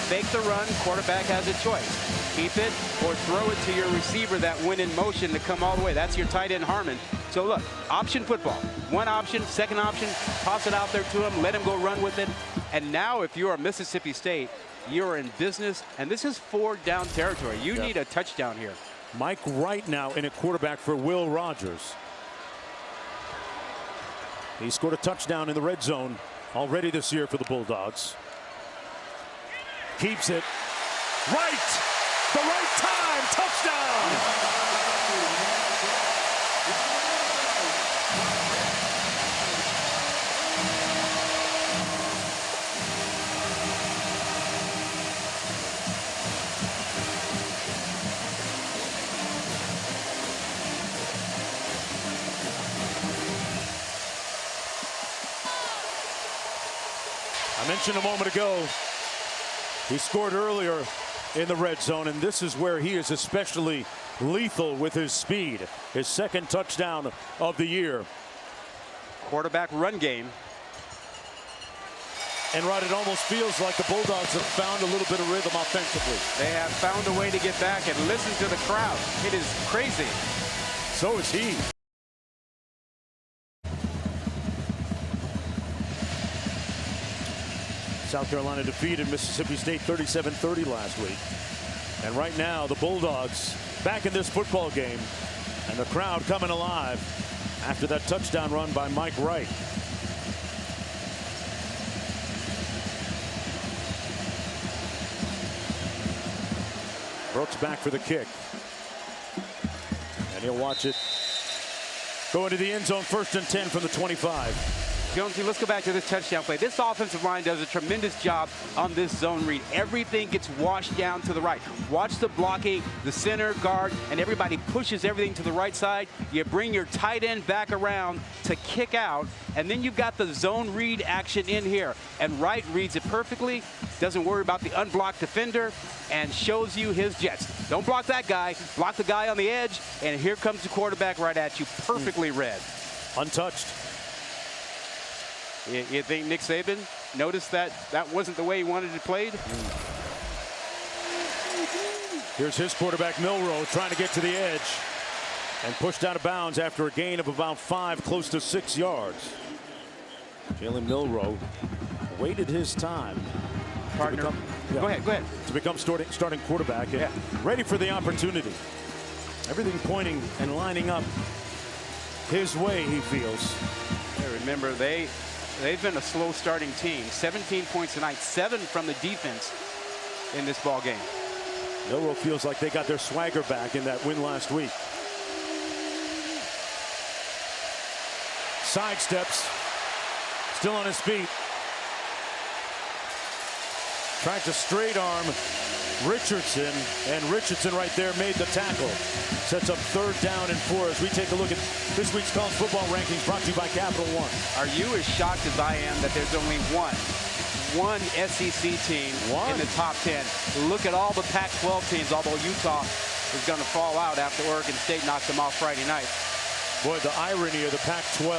Fake the run, quarterback has a choice. Keep it or throw it to your receiver that went in motion to come all the way. That's your tight end Harmon. So look, option football. One option, second option, toss it out there to him, let him go run with it. And now if you're Mississippi State, you're in business, and this is 4th down territory. You need a touchdown here. Mike Wright now in at quarterback for Will Rogers. He scored a touchdown in the red zone already this year for the Bulldogs. Keeps it. Right! The right time! Touchdown! I mentioned a moment ago, he scored earlier in the red zone, and this is where he is especially lethal with his speed. His 2nd touchdown of the year. Quarterback run game. And Rod, it almost feels like the Bulldogs have found a little bit of rhythm offensively. They have found a way to get back, and listen to the crowd. It is crazy. So is he. South Carolina defeated Mississippi State 37-30 last week. And right now, the Bulldogs back in this football game, and the crowd coming alive after that touchdown run by Mike Wright. Brooks back for the kick. And he'll watch it go into the end zone, 1st and 10 from the 25. Jonesy, let's go back to this touchdown play. This offensive line does a tremendous job on this zone read. Everything gets washed down to the right. Watch the blocking, the center, guard, and everybody pushes everything to the right side. You bring your tight end back around to kick out, and then you've got the zone read action in here. And Wright reads it perfectly, doesn't worry about the unblocked defender, and shows you his jets. Don't block that guy, block the guy on the edge, and here comes the quarterback right at you, perfectly read. Untouched. You think Nick Saban noticed that wasn't the way he wanted it played? Here's his quarterback, Milroe, trying to get to the edge and pushed out of bounds after a gain of about 5, close to 6 yards. Jalen Milroe waited his time. Partner. Go ahead. To become starting quarterback and ready for the opportunity. Everything pointing and lining up his way, he feels. Yeah, remember, they've been a slow starting team. 17 points tonight, 7 from the defense in this ball game. Milroe feels like they got their swagger back in that win last week. Sidesteps, still on his feet. Tried to straight arm Richardson, and Richardson right there made the tackle. Sets up 3rd down and 4 as we take a look at this week's college football rankings brought to you by Capital One. Are you as shocked as I am that there's only one SEC team in the top 10? Look at all the Pac-12 teams, although Utah is going to fall out after Oregon State knocked them off Friday night. Boy, the irony of the Pac-12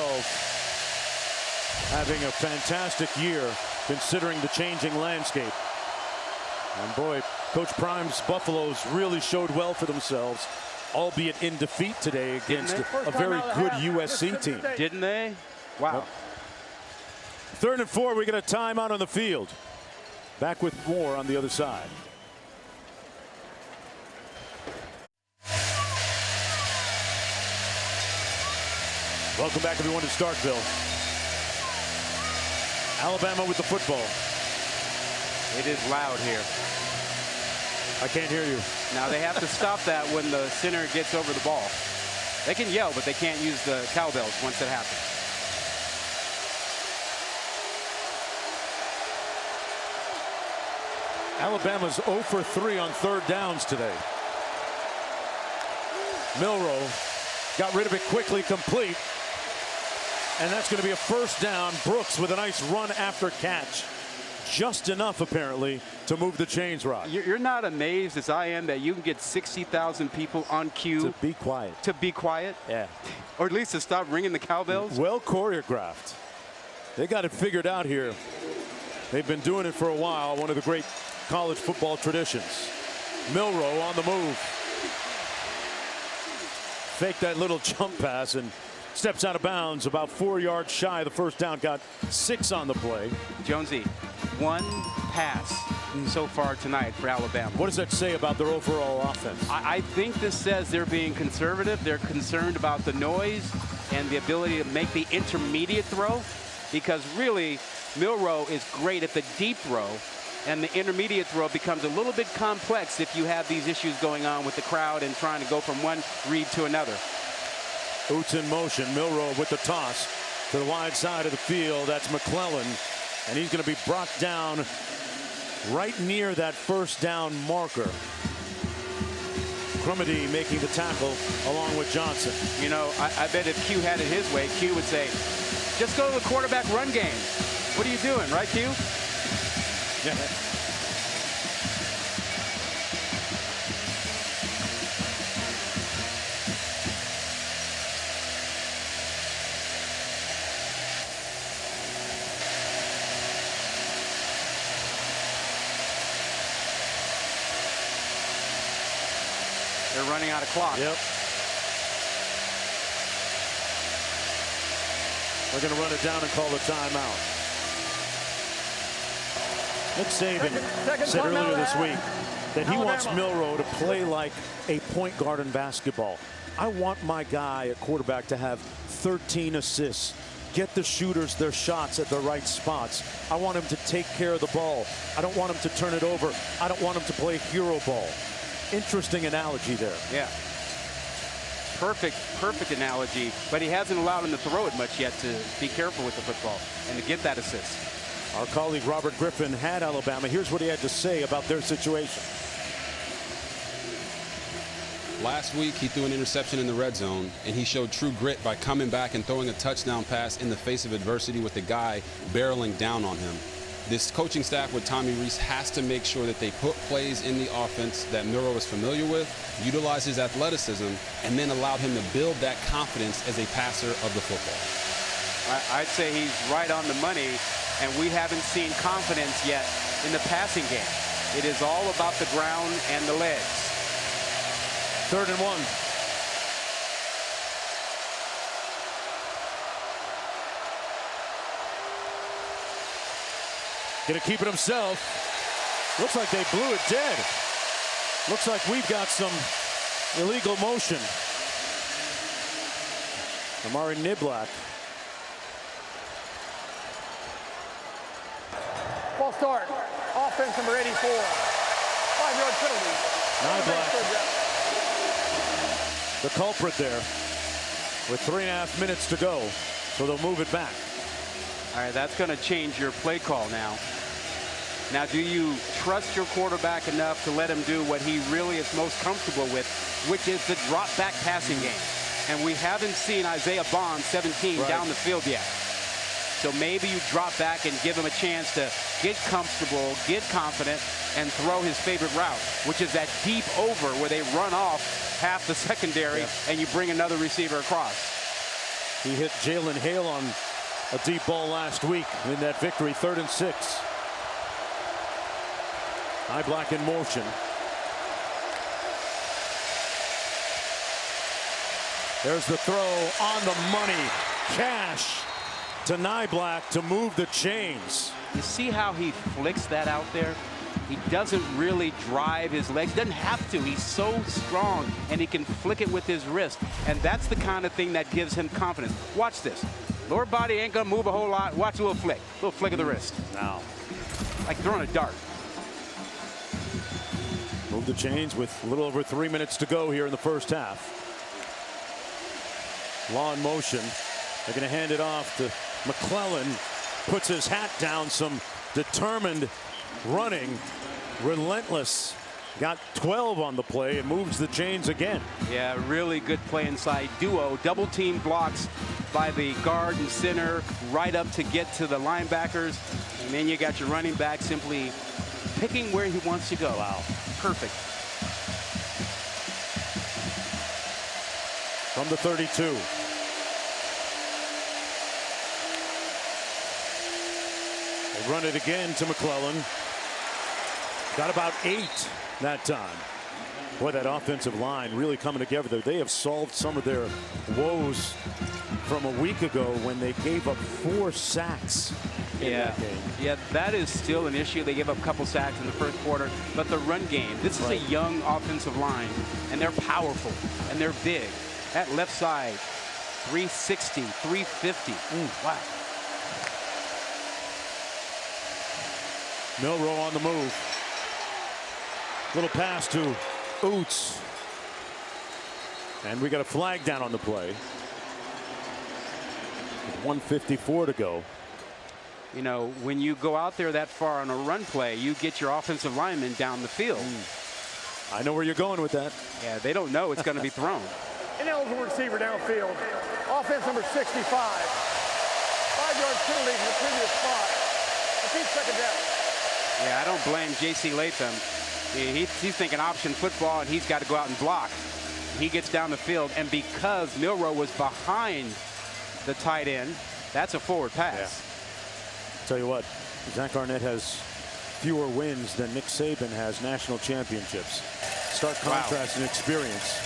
having a fantastic year considering the changing landscape. And boy, Coach Prime's Buffaloes really showed well for themselves, albeit in defeat today against a very good USC team. Didn't they? Wow. Yep. 3rd and 4, we get a timeout on the field. Back with more on the other side. Welcome back, everyone, to Starkville. Alabama with the football. It is loud here. I can't hear you. Now they have to stop that when the center gets over the ball. They can yell, but they can't use the cowbells once it happens. Alabama's 0 for 3 on third downs today. Milroe got rid of it quickly, complete. And that's going to be a first down. Brooks with a nice run after catch. Just enough, apparently, to move the chains, Rod. You're not amazed, as I am, that you can get 60,000 people on cue. To be quiet. To be quiet? Yeah. Or at least to stop ringing the cowbells? Well choreographed. They got it figured out here. They've been doing it for a while. One of the great college football traditions. Milroe on the move. Fake that little jump pass and steps out of bounds about 4 yards shy of the first down. Got 6 on the play. Jonesy, 1 pass so far tonight for Alabama. What does that say about their overall offense? I think this says they're being conservative. They're concerned about the noise and the ability to make the intermediate throw, because really Milroe is great at the deep throw, and the intermediate throw becomes a little bit complex if you have these issues going on with the crowd and trying to go from one read to another. Oots in motion. Milroe with the toss to the wide side of the field. That's McClellan, and he's going to be brought down right near that first down marker. Crumedy making the tackle along with Johnson. You know, I bet if Q had it his way, Q would say, just go to the quarterback run game. What are you doing, right, Q? Yeah. They're running out of clock. Yep. We're going to run it down and call the timeout. Nick Saban said earlier this week that he wants Milroe to play like a point guard in basketball. I want my guy at quarterback to have 13 assists, get the shooters their shots at the right spots. I want him to take care of the ball. I don't want him to turn it over. I don't want him to play hero ball. Interesting analogy there. Yeah. Perfect analogy, but he hasn't allowed him to throw it much yet, to be careful with the football and to get that assist. Our colleague Robert Griffin had Alabama. Here's what he had to say about their situation. Last week, he threw an interception in the red zone, and he showed true grit by coming back and throwing a touchdown pass in the face of adversity with the guy barreling down on him. This coaching staff with Tommy Rees has to make sure that they put plays in the offense that Milroe is familiar with, utilize his athleticism, and then allow him to build that confidence as a passer of the football. I'd say he's right on the money, and we haven't seen confidence yet in the passing game. It is all about the ground and the legs. 3rd and 1. Gonna keep it himself. Looks like they blew it dead. Looks like we've got some illegal motion. Amari Niblack. False start. Offense number 84. 5-yard penalty. Niblack, the culprit there, with 3.5 minutes to go. So they'll move it back. All right, that's going to change your play call now. Now, do you trust your quarterback enough to let him do what he really is most comfortable with, which is the drop back passing game? And we haven't seen Isaiah Bond, 17, down the field yet. So maybe you drop back and give him a chance to get comfortable, get confident, and throw his favorite route, which is that deep over where they run off half the secondary and you bring another receiver across. He hit Jalen Hale on a deep ball last week in that victory. 3rd and 6. Niblack in motion. There's the throw on the money. Cash to Niblack to move the chains. You see how he flicks that out there? He doesn't really drive his legs. Doesn't have to. He's so strong, and he can flick it with his wrist. And that's the kind of thing that gives him confidence. Watch this. Lower body ain't going to move a whole lot. Watch a little flick of the wrist. Now, like throwing a dart. Move the chains with a little over 3 minutes to go here in the first half. Law in motion. They're going to hand it off to McClellan. Puts his hat down. Some determined running. Relentless. Got 12 on the play and moves the chains again. Yeah, really good play inside. Duo, double team blocks by the guard and center right up to get to the linebackers. And then you got your running back simply picking where he wants to go. Wow. Perfect. From the 32. They run it again to McClellan. Got about 8 that time. Boy, that offensive line really coming together. They have solved some of their woes from a week ago when they gave up 4 sacks in that game. Yeah, that is still an issue. They gave up a couple sacks in the first quarter, but the run game, this is a young offensive line, and they're powerful, and they're big. That left side, 360, 350. Wow. Milroe on the move. Little pass to Oots. And we got a flag down on the play. 1:54 to go. You know, when you go out there that far on a run play, you get your offensive linemen down the field. I know where you're going with that. Yeah, they don't know it's going to be thrown. Ineligible receiver downfield. Offense number 65. 5-yard penalty from the previous spot. Repeat second down. Yeah, I don't blame J.C. Latham. He's thinking option football, and he's got to go out and block. He gets down the field, and because Milroe was behind the tight end, that's a forward pass. Yeah. Tell you what, Zach Arnett has fewer wins than Nick Saban has national championships. Stark contrast in experience.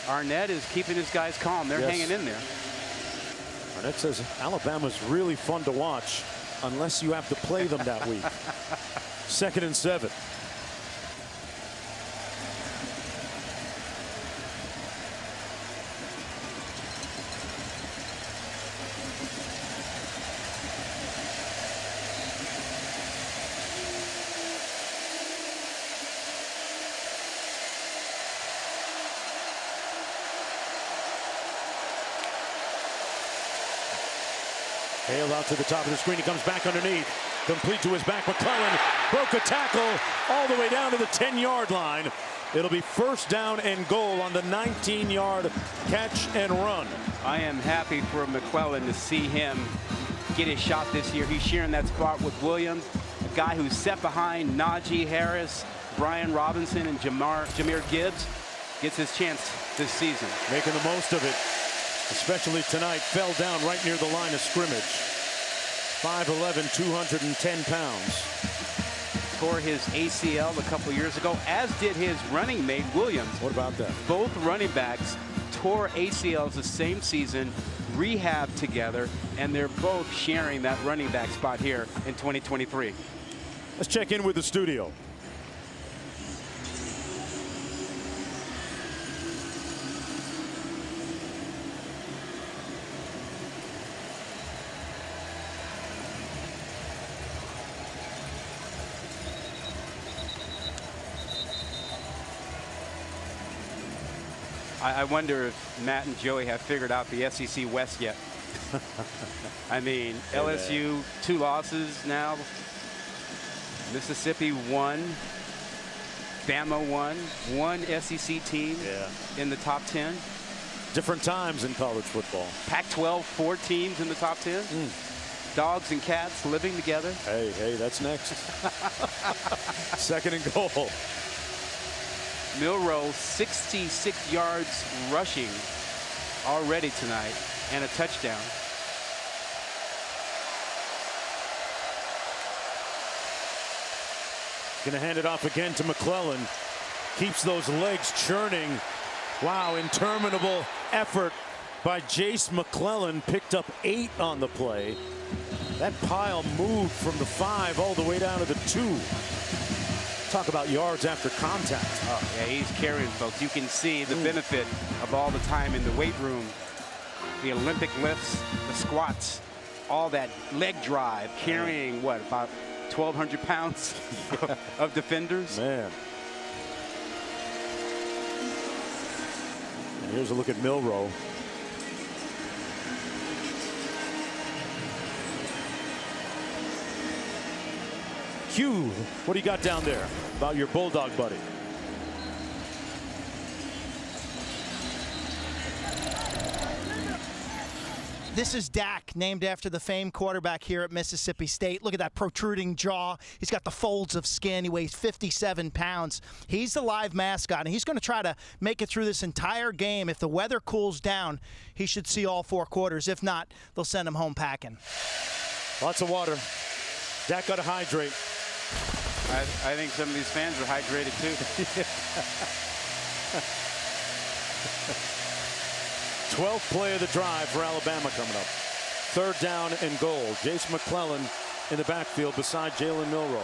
Arnett is keeping his guys calm. They're hanging in there. Arnett says Alabama's really fun to watch unless you have to play them that week. 2nd and 7. Hale out to the top of the screen. He comes back underneath. Complete to his back. McClellan broke a tackle all the way down to the 10-yard line. It'll be 1st down and goal on the 19-yard catch and run. I am happy for McClellan to see him get his shot this year. He's sharing that spot with Williams, a guy who's set behind Najee Harris, Brian Robinson, and Jahmyr Gibbs. Gets his chance this season. Making the most of it, especially tonight. Fell down right near the line of scrimmage. 5'11", 210 pounds. Tore his ACL a couple years ago, as did his running mate, Williams. What about that? Both running backs tore ACLs the same season, rehabbed together, and they're both sharing that running back spot here in 2023. Let's check in with the studio. I wonder if Matt and Joey have figured out the SEC West yet. I mean, LSU 2 losses now. Mississippi 1. Bama 1 SEC team in the top 10. Different times in college football. Pac-12 4 teams in the top 10. Dogs and cats living together. Hey, that's next. 2nd and goal. Milroe 66 yards rushing already tonight and a touchdown. Gonna hand it off again to McClellan. Keeps those legs churning. Wow, interminable effort by Jace McClellan. Picked up 8 on the play. That pile moved from the 5 all the way down to the 2. Talk about yards after contact. Oh, yeah, he's carrying folks. You can see the benefit of all the time in the weight room. The Olympic lifts, the squats, all that leg drive, carrying what, about 1,200 pounds of defenders? Man. And here's a look at Milroe. Q, what do you got down there about your Bulldog buddy? This is Dak, named after the famed quarterback here at Mississippi State. Look at that protruding jaw. He's got the folds of skin. He weighs 57 pounds. He's the live mascot, and he's going to try to make it through this entire game. If the weather cools down, he should see all 4 quarters. If not, they'll send him home packing. Lots of water. Dak got to hydrate. I think some of these fans are hydrated too. 12th play of the drive for Alabama coming up. 3rd down and goal. Jace McClellan in the backfield beside Jalen Milroe.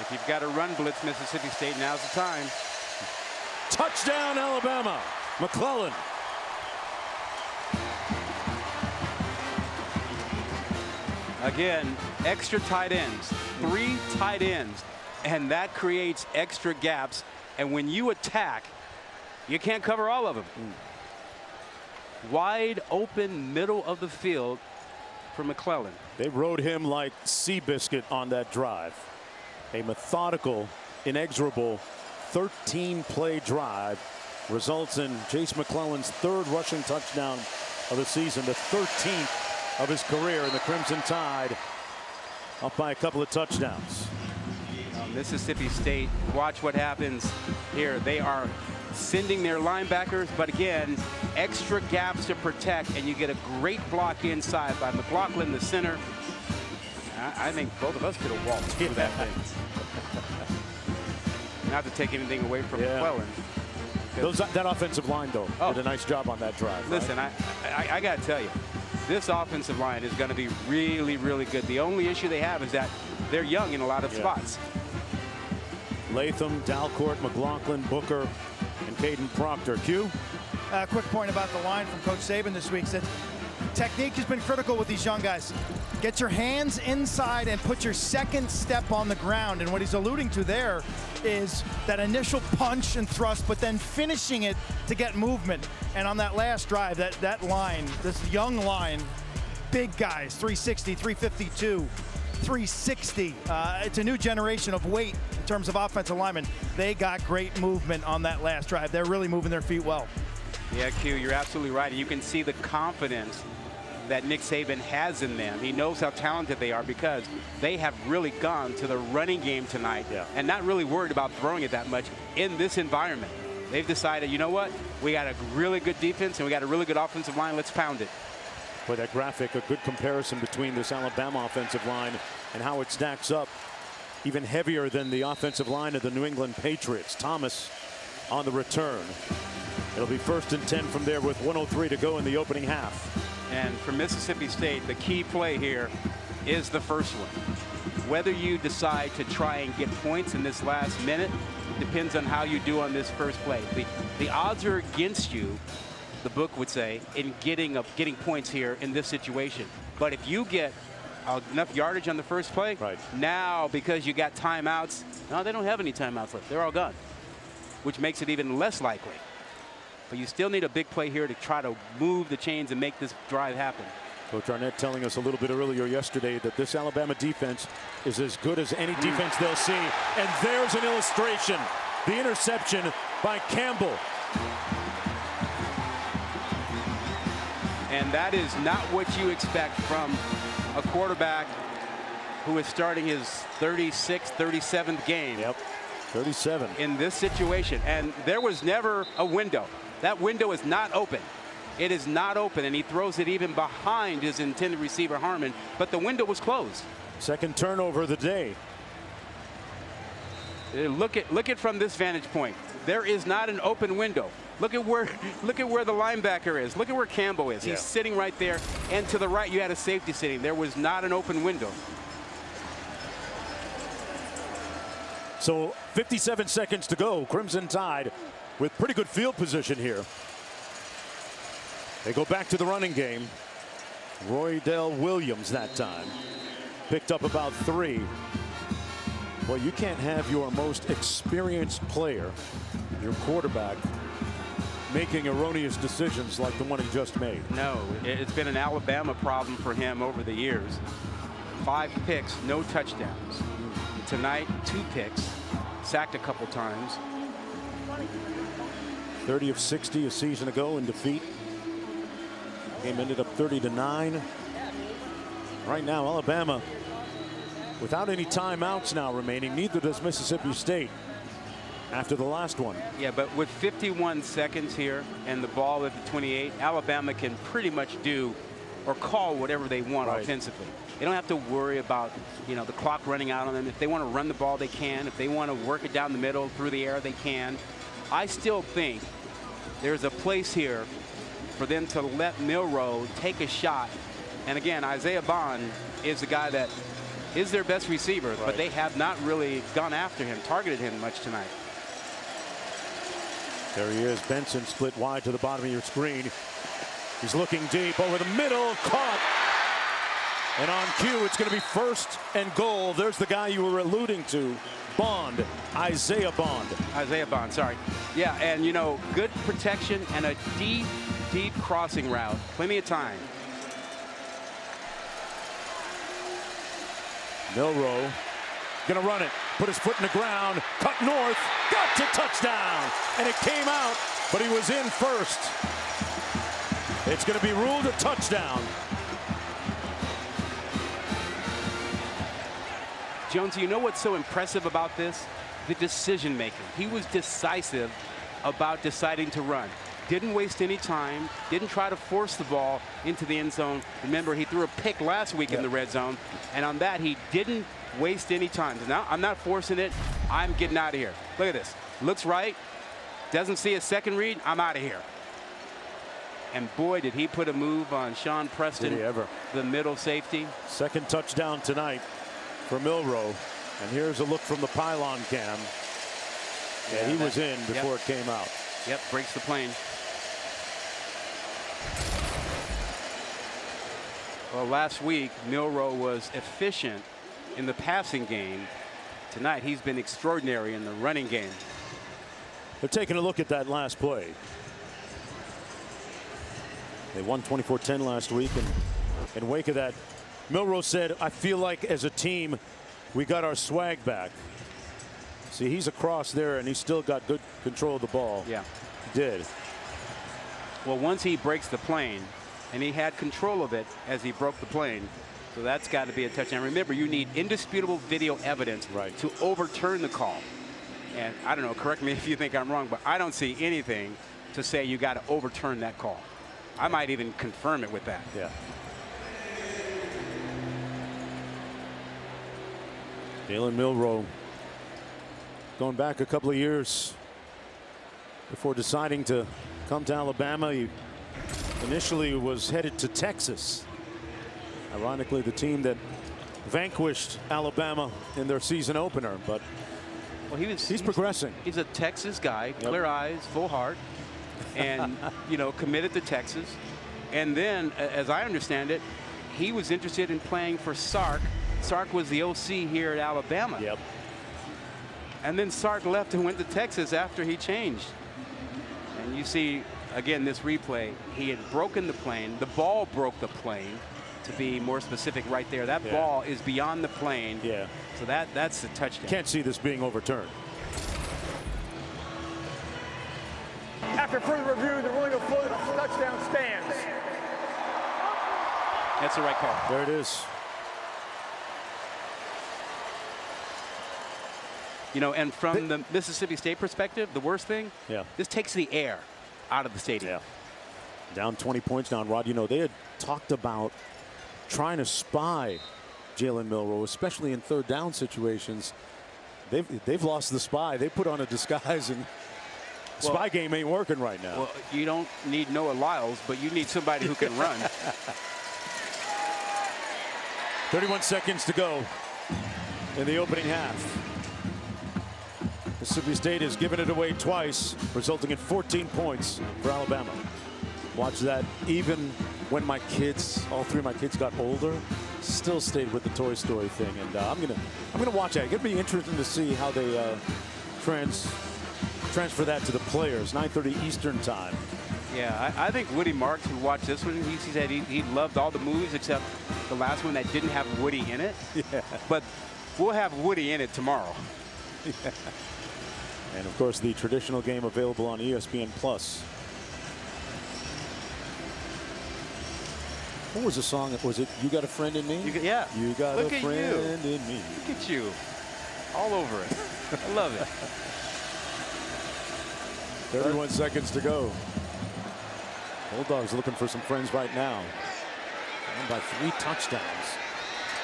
If you've got to run blitz Mississippi State, now's the time. Touchdown Alabama. McClellan. Again, extra tight ends. 3 tight ends. And that creates extra gaps. And when you attack, you can't cover all of them. Wide open middle of the field for McClellan. They rode him like Seabiscuit on that drive. A methodical, inexorable 13-play drive results in Jace McClellan's 3rd rushing touchdown of the season, the 13th of his career, and the Crimson Tide up by a couple of touchdowns. Mississippi State, watch what happens here. They are sending their linebackers, but again, extra gaps to protect, and you get a great block inside by McLaughlin, the center. I think both of us could have walked through that thing. Not to take anything away from McClellan. That offensive line, though, did a nice job on that drive. Listen, right? I got to tell you, this offensive line is going to be really, really good. The only issue they have is that they're young in a lot of spots. Latham, Dalcourt, McLaughlin, Booker, and Caden Proctor. Q? Quick point about the line from Coach Saban this week. Said technique has been critical with these young guys. Get your hands inside and put your second step on the ground. And what he's alluding to there is that initial punch and thrust, but then finishing it to get movement. And on that last drive, that line, this young line, big guys, 360, 352, 360. It's a new generation of weight in terms of offensive linemen. They got great movement on that last drive. They're really moving their feet well. Yeah, Q, you're absolutely right. You can see the confidence that Nick Saban has in them. He knows how talented they are because they have really gone to the running game tonight and not really worried about throwing it that much in this environment. They've decided, you know what? We got a really good defense and we got a really good offensive line. Let's pound it. Boy, that graphic, a good comparison between this Alabama offensive line and how it stacks up even heavier than the offensive line of the New England Patriots. Thomas on the return. It'll be 1st and 10 from there with 1:03 to go in the opening half. And for Mississippi State, the key play here is the first one. Whether you decide to try and get points in this last minute depends on how you do on this first play. The odds are against you, the book would say, in getting points here in this situation. But if you get enough yardage on the first play, now because you got timeouts, no, they don't have any timeouts left. They're all gone, which makes it even less likely. But you still need a big play here to try to move the chains and make this drive happen. Coach Arnett telling us a little bit earlier yesterday that this Alabama defense is as good as any defense they'll see. And there's an illustration. The interception by Campbell. And that is not what you expect from a quarterback who is starting his 36th, 37th game. Yep, 37. In this situation. And there was never a window. That window is not open. It is not open, and he throws it even behind his intended receiver, Harmon, but the window was closed. Second turnover of the day. Look at from this vantage point. There is not an open window. Look at where the linebacker is. Look at where Campbell is. He's sitting right there, and to the right you had a safety sitting. There was not an open window. So 57 seconds to go. Crimson Tide with pretty good field position here. They go back to the running game. Roydell Williams that time. Picked up about 3. Well, you can't have your most experienced player, your quarterback, making erroneous decisions like the one he just made. No, it's been an Alabama problem for him over the years. 5 picks, no touchdowns. tonight, 2 picks, sacked a couple times. 30 of 60 a season ago in defeat. Game ended up 30-9. Right now, Alabama without any timeouts now remaining. Neither does Mississippi State after the last one. Yeah, but with 51 seconds here and the ball at the 28, Alabama can pretty much do or call whatever they want offensively. They don't have to worry about, you know, the clock running out on them. If they want to run the ball, they can. If they want to work it down the middle, through the air, they can. I still think there's a place here for them to let Milroe take a shot. And again, Isaiah Bond is the guy that is their best receiver, but they have not really gone after him, targeted him much tonight. There he is. Benson split wide to the bottom of your screen. He's looking deep over the middle, caught. And on cue, it's going to be 1st and goal. There's the guy you were alluding to, Bond, Isaiah Bond. Isaiah Bond, sorry. Yeah, and you know, good protection and a deep, deep crossing route. Plenty of time. Milroe going to run it, put his foot in the ground, cut north, got to touchdown. And it came out, but he was in first. It's going to be ruled a touchdown. Jonesy, you know what's so impressive about this? The decision making. He was decisive about deciding to run. Didn't waste any time, didn't try to force the ball into the end zone. Remember, he threw a pick last week in the red zone, and on that, he didn't waste any time. Now, I'm not forcing it. I'm getting out of here. Look at this. Looks right. Doesn't see a second read. I'm out of here. And boy, did he put a move on Sean Preston, did he ever. The middle safety. Second touchdown tonight for Milroe. And here's a look from the pylon cam. Yeah, he was in before it came out. Yep, breaks the plane. Well, last week, Milroe was efficient in the passing game. Tonight, he's been extraordinary in the running game. They're taking a look at that last play. They won 24-10 last week, and in wake of that, Milroe said, I feel like as a team, we got our swag back. See, he's across there, and he's still got good control of the ball. Yeah. He did. Well, once he breaks the plane, and he had control of it as he broke the plane, so that's got to be a touchdown. Remember, you need indisputable video evidence to overturn the call. And I don't know, correct me if you think I'm wrong, but I don't see anything to say you got to overturn that call. I might even confirm it with that. Yeah. Jalen Milroe going back a couple of years before deciding to come to Alabama. He initially was headed to Texas. Ironically, the team that vanquished Alabama in their season opener, but well, he's progressing. He's a Texas guy, clear eyes, full heart, and you know, committed to Texas. And then, as I understand it, he was interested in playing for Sark. Sark was the OC here at Alabama. Yep. And then Sark left and went to Texas after he changed. And you see, again, this replay, he had broken the plane. The ball broke the plane, to be more specific right there. That ball is beyond the plane. Yeah. So that's the touchdown. Can't see this being overturned. After further review, the ruling of float touchdown stands. That's the right call. There it is. You know, and from the Mississippi State perspective, the worst thing, this takes the air out of the stadium. Yeah. Down 20 points now, Rod. You know, they had talked about trying to spy Jalen Milroe, especially in third down situations. They've lost the spy. They put on a disguise, and spy game ain't working right now. Well, you don't need Noah Lyles, but you need somebody who can run. 31 seconds to go in the opening half. Mississippi State has given it away twice, resulting in 14 points for Alabama. Watch that. Even when my kids, all three of my kids got older, still stayed with the Toy Story thing, and I'm gonna watch that. It's gonna be interesting to see how they transfer that to the players. 9:30 Eastern time. Yeah, I think Woody Marks would watch this one. He said he loved all the movies except the last one that didn't have Woody in it. Yeah. But we'll have Woody in it tomorrow. And of course, the traditional game available on ESPN Plus. What was the song? Was it "You Got a Friend in Me"? Yeah. You got Look a at friend you. in me. Look at you. All over it. I love it. 31 seconds to go. Bulldogs looking for some friends right now. And by 3 touchdowns.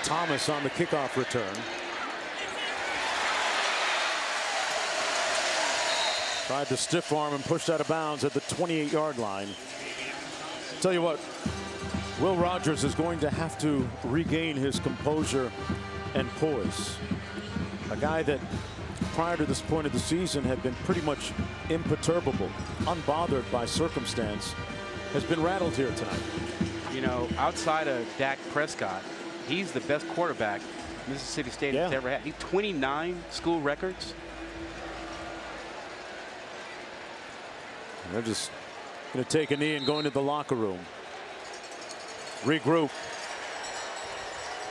Thomas on the kickoff return. Tried to stiff arm and pushed out of bounds at the 28-yard line. Tell you what, Will Rogers is going to have to regain his composure and poise. A guy that prior to this point of the season had been pretty much imperturbable, unbothered by circumstance, has been rattled here tonight. You know, outside of Dak Prescott, he's the best quarterback Mississippi State has ever had. He 29 school records. They're just going to take a knee and go into the locker room. Regroup.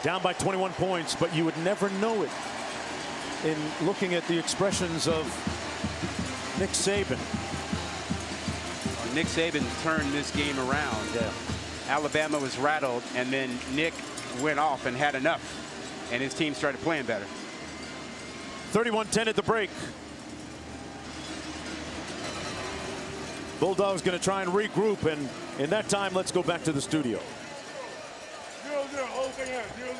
Down by 21 points, but you would never know it in looking at the expressions of Nick Saban. Well, Nick Saban turned this game around. Alabama was rattled, and then Nick went off and had enough, and his team started playing better. 31-10 at the break. Bulldogs going to try and regroup, and in that time, let's go back to the studio. 0-0, whole thing out, 0-0.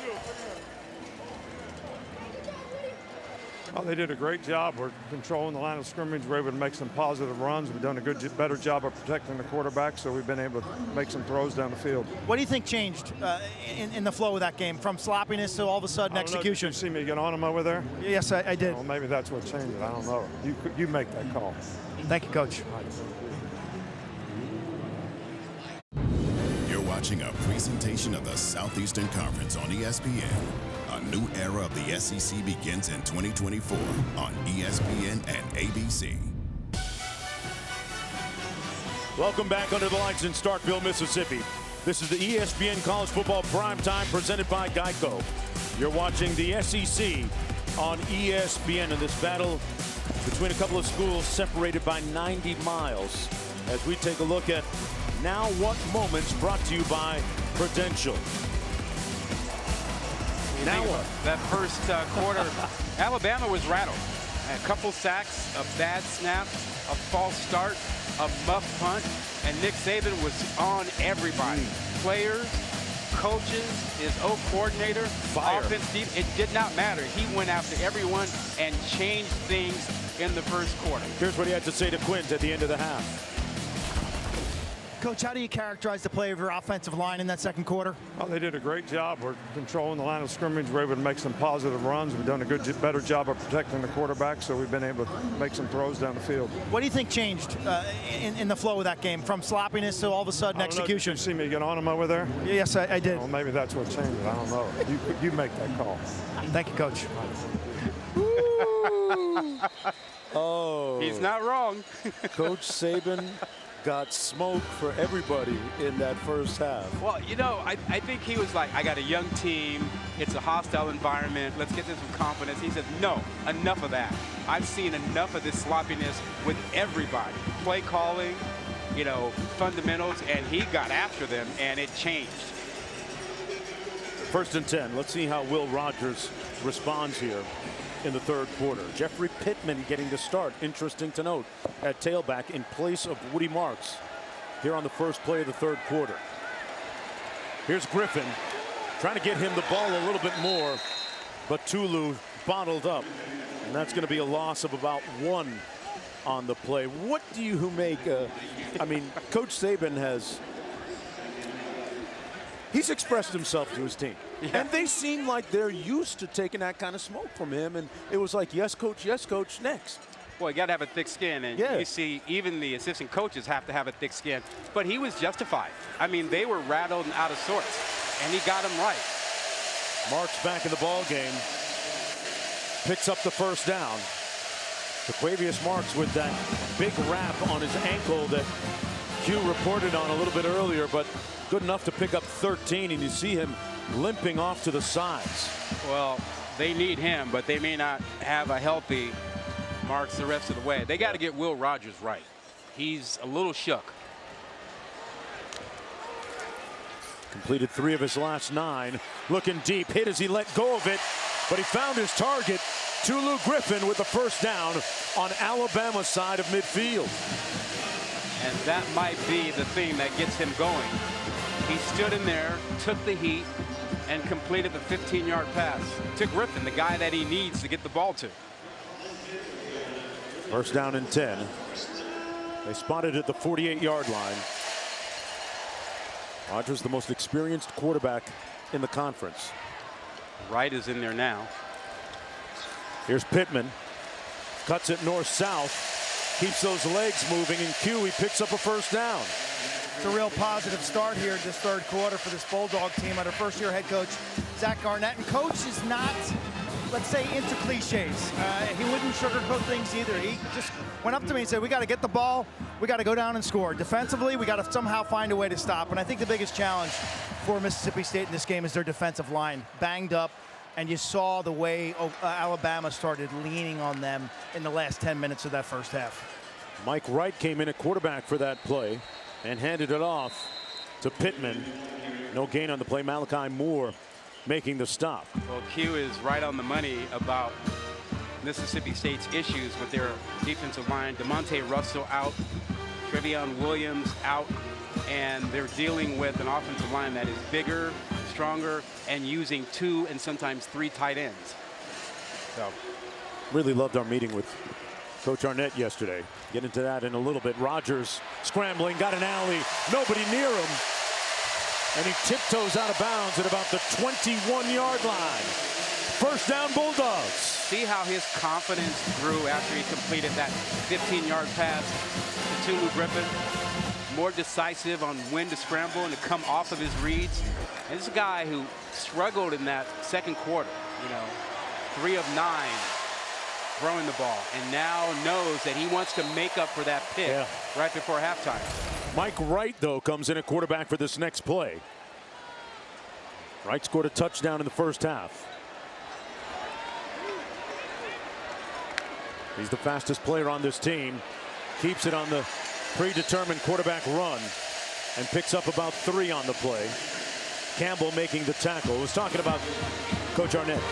Oh, they did a great job. We're controlling the line of scrimmage. We're able to make some positive runs. We've done a better job of protecting the quarterback, so we've been able to make some throws down the field. What do you think changed in the flow of that game, from sloppiness to all of a sudden execution? Did you see me get on him over there? Yes, I did. Well, maybe that's what changed it. I don't know. You make that call. Thank you, Coach. You're watching a presentation of the Southeastern Conference on ESPN. A new era of the SEC begins in 2024 on ESPN and ABC. Welcome back under the lights in Starkville, Mississippi. This is the ESPN College Football Primetime presented by Geico. You're watching the SEC on ESPN in this battle between a couple of schools separated by 90 miles. As we take a look at Now What Moments, brought to you by Prudential. Now what? That first quarter, Alabama was rattled. A couple sacks, a bad snap, a false start, a muff punt, and Nick Saban was on everybody. Players, coaches, his O coordinator, offense, defense, it did not matter. He went after everyone and changed things in the first quarter. Here's what he had to say to Quint at the end of the half. Coach, how do you characterize the play of your offensive line in that second quarter? Oh, they did a great job. We're controlling the line of scrimmage. We're able to make some positive runs. We've done a better job of protecting the quarterback, so we've been able to make some throws down the field. What do you think changed in the flow of that game, from sloppiness to all of a sudden execution? Did you see me get on him over there? Yes, I did. Well, maybe that's what changed it. I don't know. You make that call. Thank you, Coach. Oh. He's not wrong. Coach Saban got smoke for everybody in that first half. Well, you know, I think he was like, I got a young team. It's a hostile environment. Let's get this with confidence. He said, no, enough of that. I've seen enough of this sloppiness with everybody. Play calling, you know, fundamentals, and he got after them, and it changed. 1st and 10. Let's see how Will Rogers responds here in the third quarter. Jeffrey Pittman getting the start, interesting to note, at tailback in place of Woody Marks here on the first play of the third quarter. Here's Griffin trying to get him the ball a little bit more, but Tulu bottled up, and that's going to be a loss of about 1 on the play. What do you make? I mean, Coach Saban he's expressed himself to his team. Yeah. And they seem like they're used to taking that kind of smoke from him. And it was like, yes, coach, next. Well, you got to have a thick skin. And you see even the assistant coaches have to have a thick skin. But he was justified. I mean, they were rattled and out of sorts. And he got them right. Marks back in the ball game. Picks up the first down. Jaquavius Marks with that big wrap on his ankle that Hugh reported on a little bit earlier, but good enough to pick up 13, and you see him limping off to the sides. Well, They need him, but they may not have a healthy Marks the rest of the way. They got to get Will Rogers right. He's a little shook. Completed 3 of his last 9. Looking deep, hit as he let go of it, but he found his target. Tulu Griffin with the first down on Alabama's side of midfield. And that might be the thing that gets him going. He stood in there, took the heat, and completed the 15-yard pass to Griffin, the guy that he needs to get the ball to. First down and 10. They spotted at the 48-yard line. Rogers, the most experienced quarterback in the conference. Wright is in there now. Here's Pittman. Cuts it north-south. Keeps those legs moving. And Q, he picks up a first down. It's a real positive start here this third quarter for this Bulldog team under first-year head coach Zach Garnett. And coach is not, let's say, into cliches. He wouldn't sugarcoat things either. He just went up to me and said, we got to get the ball. We got to go down and score. Defensively, we got to somehow find a way to stop. And I think the biggest challenge for Mississippi State in this game is their defensive line. Banged up. And you saw the way Alabama started leaning on them in the last 10 minutes of that first half. Mike Wright came in at quarterback for that play and handed it off to Pittman. No gain on the play. Malachi Moore making the stop. Well, Q is right on the money about Mississippi State's issues with their defensive line. DeMonte Russell out, Trevion Williams out, and they're dealing with an offensive line that is bigger, stronger, and using 2 and sometimes 3 tight ends. So, really loved our meeting with Coach Arnett yesterday. Get into that in a little bit. Rogers scrambling, got an alley, nobody near him, and he tiptoes out of bounds at about the 21-yard line. First down, Bulldogs. See how his confidence grew after he completed that 15-yard pass to Tulu Griffin. More decisive on when to scramble and to come off of his reads. And this is a guy who struggled in that second quarter. 3 of 9 throwing the ball, and now knows that he wants to make up for that pick right before halftime. Mike Wright, though, comes in at quarterback for this next play. Wright scored a touchdown in the first half. He's the fastest player on this team. Keeps it on the predetermined quarterback run and picks up about 3 on the play. Campbell making the tackle. I was talking about Coach Arnett.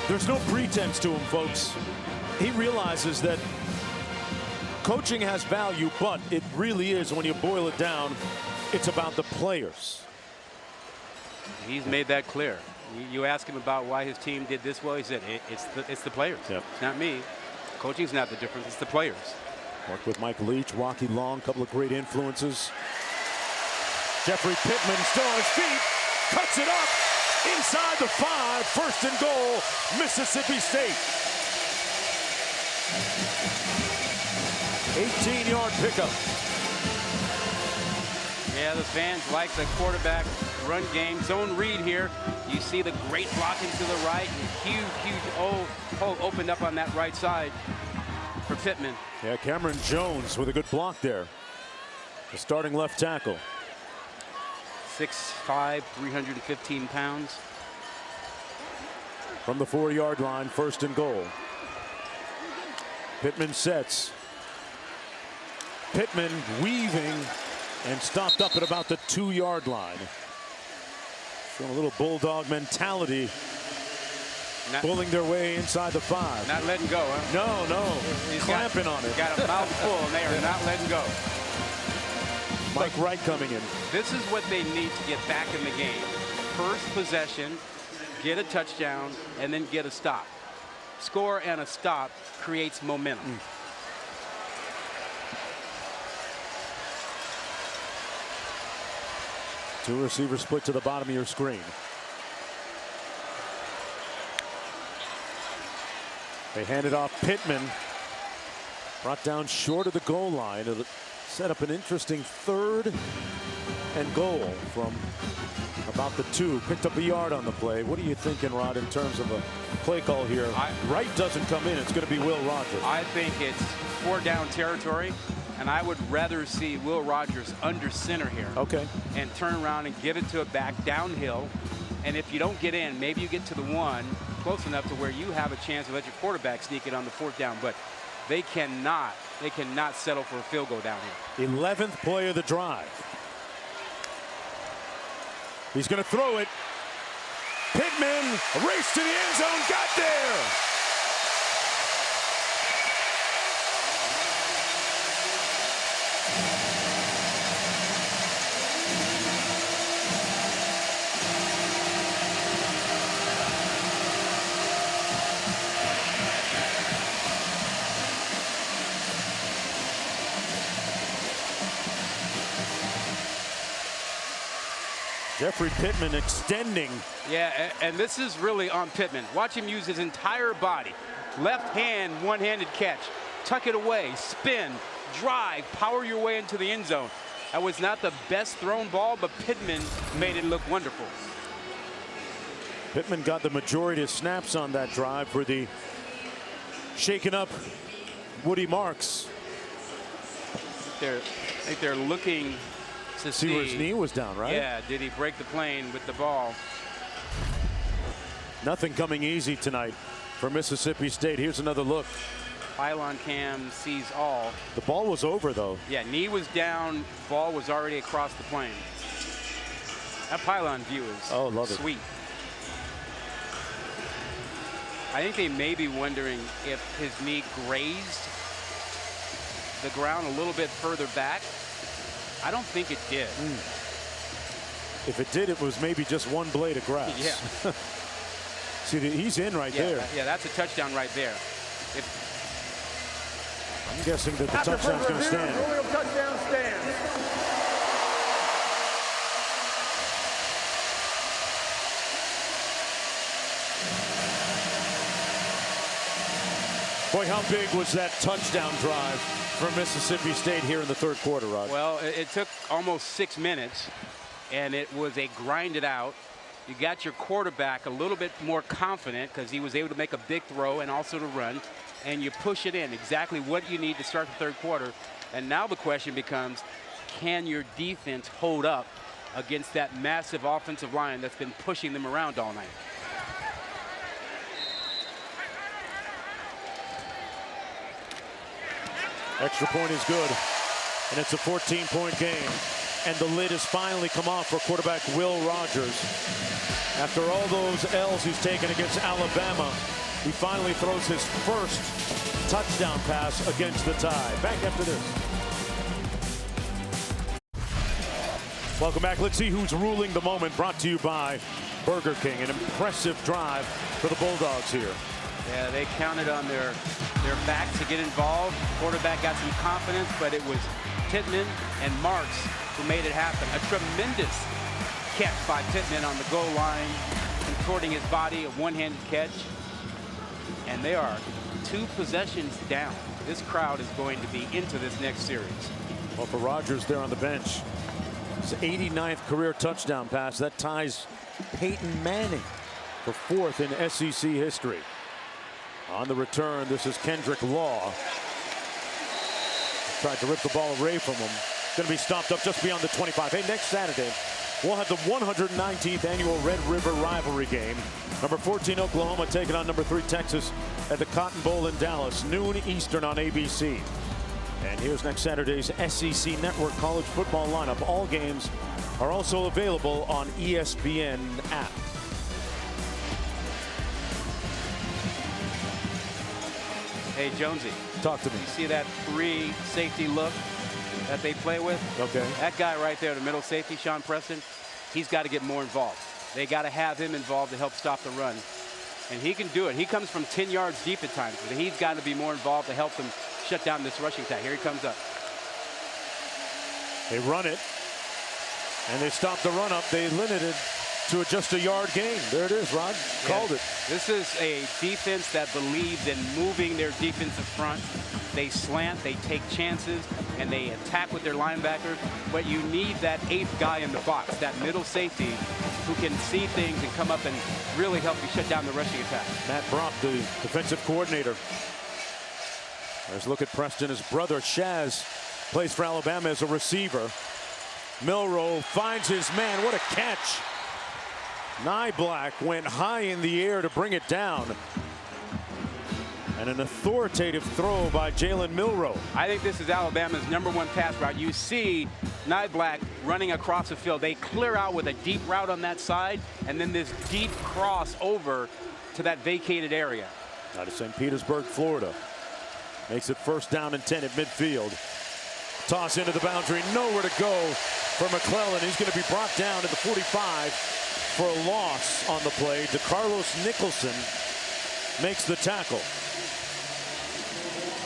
There's no pretense to him, folks. He realizes that coaching has value, but it really is, when you boil it down, it's about the players. He's made that clear. You ask him about why his team did this well, he said, it's the players. Yep. It's not me. Coaching's not the difference, it's the players. Worked with Mike Leach, Rocky Long, couple of great influences. Jeffrey Pittman still on his feet, cuts it up inside the 5, first and goal, Mississippi State. 18-yard pickup. Yeah, the fans like the quarterback run game. Zone read here. You see the great blocking to the right. And huge hole opened up on that right side for Pittman. Yeah, Cameron Jones with a good block there. The starting left tackle. 6'5", 315 pounds. From the 4-yard line, first and goal. Pittman sets. Pittman weaving and stopped up at about the 2-yard line. Showing a little Bulldog mentality. Pulling their way inside the 5. Not letting go, huh? No. He's clamping on it. Got a mouthful, and they are not letting go. Mike Wright coming in. This is what they need to get back in the game. First possession, get a touchdown, and then get a stop. Score and a stop creates momentum. 2 receivers split to the bottom of your screen. They hand it off. Pittman brought down short of the goal line. It'll set up an interesting 3rd and goal from about the 2. Picked up a yard on the play. What are you thinking, Rod, in terms of a play call here? Wright doesn't come in. It's going to be Will Rogers. I think it's 4-down territory, and I would rather see Will Rogers under center here. Okay. And turn around and get it to a back downhill. And if you don't get in, maybe you get to the 1 close enough to where you have a chance to let your quarterback sneak it on the 4th down. But they cannot settle for a field goal down here. 11th play of the drive. He's going to throw it. Pittman, a race to the end zone, got there. Jeffrey Pittman extending. Yeah, and this is really on Pittman. Watch him use his entire body. Left hand, one-handed catch. Tuck it away, spin, drive, power your way into the end zone. That was not the best thrown ball, but Pittman made it look wonderful. Pittman got the majority of snaps on that drive for the shaken up Woody Marks. I think they're looking to see where his knee was down, right? Yeah, did he break the plane with the ball? Nothing coming easy tonight for Mississippi State. Here's another look. Pylon cam sees all. The ball was over, though. Yeah, knee was down, ball was already across the plane. That pylon view is sweet. I think they may be wondering if his knee grazed the ground a little bit further back. I don't think it did. If it did, it was maybe just one blade of grass. Yeah. See, he's in right there. Yeah, that's a touchdown right there. I'm guessing that the touchdown's going to stand. Touchdown stands. Boy, how big was that touchdown drive for Mississippi State here in the 3rd quarter, Rod? Well, it took almost 6 minutes, and it was a grind it out. You got your quarterback a little bit more confident because he was able to make a big throw and also to run, and you push it in exactly what you need to start the 3rd quarter. And now the question becomes, can your defense hold up against that massive offensive line that's been pushing them around all night? Extra point is good, and it's a 14-point game. And the lid has finally come off for quarterback Will Rogers. After all those L's he's taken against Alabama, he finally throws his first touchdown pass against the Tide. Back after this. Welcome back. Let's see who's ruling the moment, brought to you by Burger King. An impressive drive for the Bulldogs here. Yeah, they counted on their backs to get involved. Quarterback got some confidence, but it was Pittman and Marks who made it happen. A tremendous catch by Pittman on the goal line, contorting his body, a one-handed catch. And they are 2 possessions down. This crowd is going to be into this next series. Well, for Rogers there on the bench, his 89th career touchdown pass. That ties Peyton Manning for 4th in SEC history. On the return, this is Kendrick Law. Tried to rip the ball away from him. Going to be stopped up just beyond the 25. Hey, next Saturday, we'll have the 119th annual Red River rivalry game. Number 14 Oklahoma taking on number 3 Texas at the Cotton Bowl in Dallas, noon Eastern on ABC. And here's next Saturday's SEC Network college football lineup. All games are also available on ESPN app. Hey, Jonesy. Talk to me. You see that 3 safety look that they play with? Okay. That guy right there, the middle safety, Sean Preston, he's got to get more involved. They got to have him involved to help stop the run. And he can do it. He comes from 10 yards deep at times, but he's got to be more involved to help them shut down this rushing attack. Here he comes up. They run it, and they stop the run up. They limited to just a yard gain. There it is, Rod. Called it. This is a defense that believes in moving their defensive front. They slant, they take chances, and they attack with their linebackers. But you need that 8th guy in the box, that middle safety, who can see things and come up and really help you shut down the rushing attack. Matt Brock, the defensive coordinator. Let's look at Preston. His brother, Shaz, plays for Alabama as a receiver. Milroe finds his man. What a catch. Nyblack went high in the air to bring it down. And an authoritative throw by Jalen Milroe. I think this is Alabama's #1 pass route. You see Nyblack running across the field. They clear out with a deep route on that side, and then this deep cross over to that vacated area. Out of St. Petersburg, Florida. Makes it 1st down and 10 at midfield. Toss into the boundary, nowhere to go for McClellan. He's going to be brought down to the 45 for a loss on the play. DeCarlos Nicholson makes the tackle.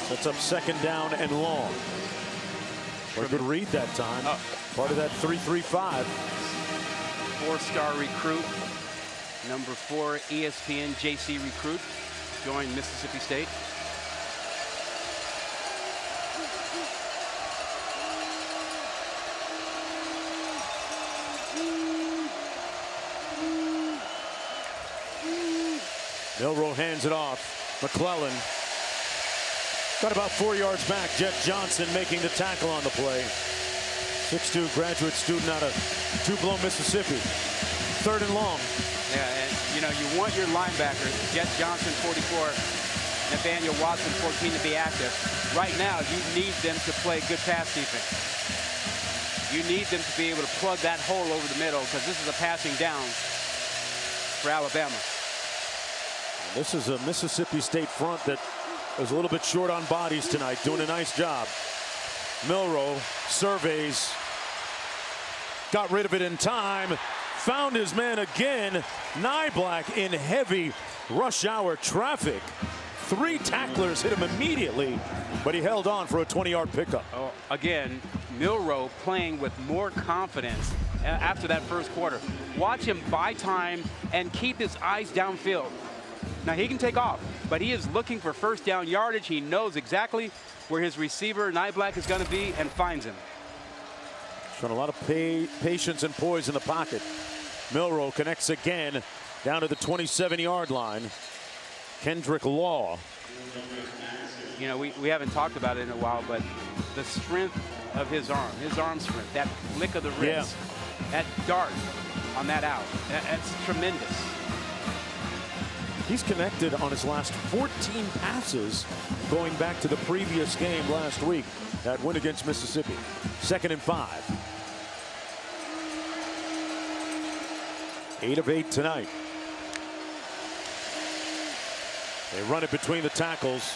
That's up 2nd down and long. What a good read that time. Part of that 3-3-5. 4-star recruit, number 4 ESPN JC recruit, joined Mississippi State. Milroe hands it off. McClellan got about 4 yards back. Jet Johnson making the tackle on the play. 6'2" graduate student out of Tupelo, Mississippi. 3rd and long. Yeah, and you know, you want your linebackers, Jet Johnson 44, Nathaniel Watson 14, to be active. Right now, you need them to play good pass defense. You need them to be able to plug that hole over the middle, because this is a passing down for Alabama. This is a Mississippi State front that was a little bit short on bodies tonight, doing a nice job. Milroe surveys, got rid of it in time, found his man again. Nyblack in heavy rush hour traffic. 3 tacklers hit him immediately, but he held on for a 20-yard pickup. Oh, again, Milroe playing with more confidence after that first quarter. Watch him buy time and keep his eyes downfield. Now, he can take off, but he is looking for 1st down yardage. He knows exactly where his receiver, Nyblack, is going to be, and finds him. Showing a lot of patience and poise in the pocket. Milroe connects again down to the 27-yard line. Kendrick Law. You know, we haven't talked about it in a while, but the strength of his arm strength, that flick of the wrist, that dart on that out, that's tremendous. He's connected on his last 14 passes going back to the previous game last week, that win against Mississippi. 2nd and 5. 8 of 8 tonight. They run it between the tackles.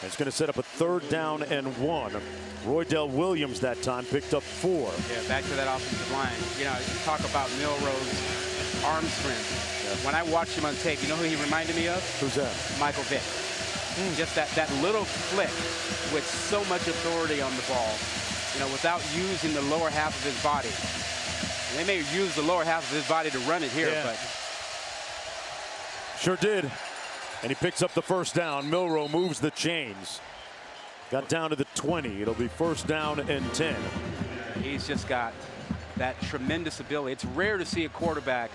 It's going to set up a 3rd down and 1. Roydell Williams that time picked up 4. Yeah, back to that offensive line. You know, you talk about Milroe's arm strength. When I watched him on tape, you know who he reminded me of? Who's that? Michael Vick. Just that little flick with so much authority on the ball, you know, without using the lower half of his body. They may use the lower half of his body to run it here, but. Sure did. And he picks up the 1st down. Milroe moves the chains. Got down to the 20. It'll be 1st down and 10. He's just got that tremendous ability. It's rare to see a quarterback.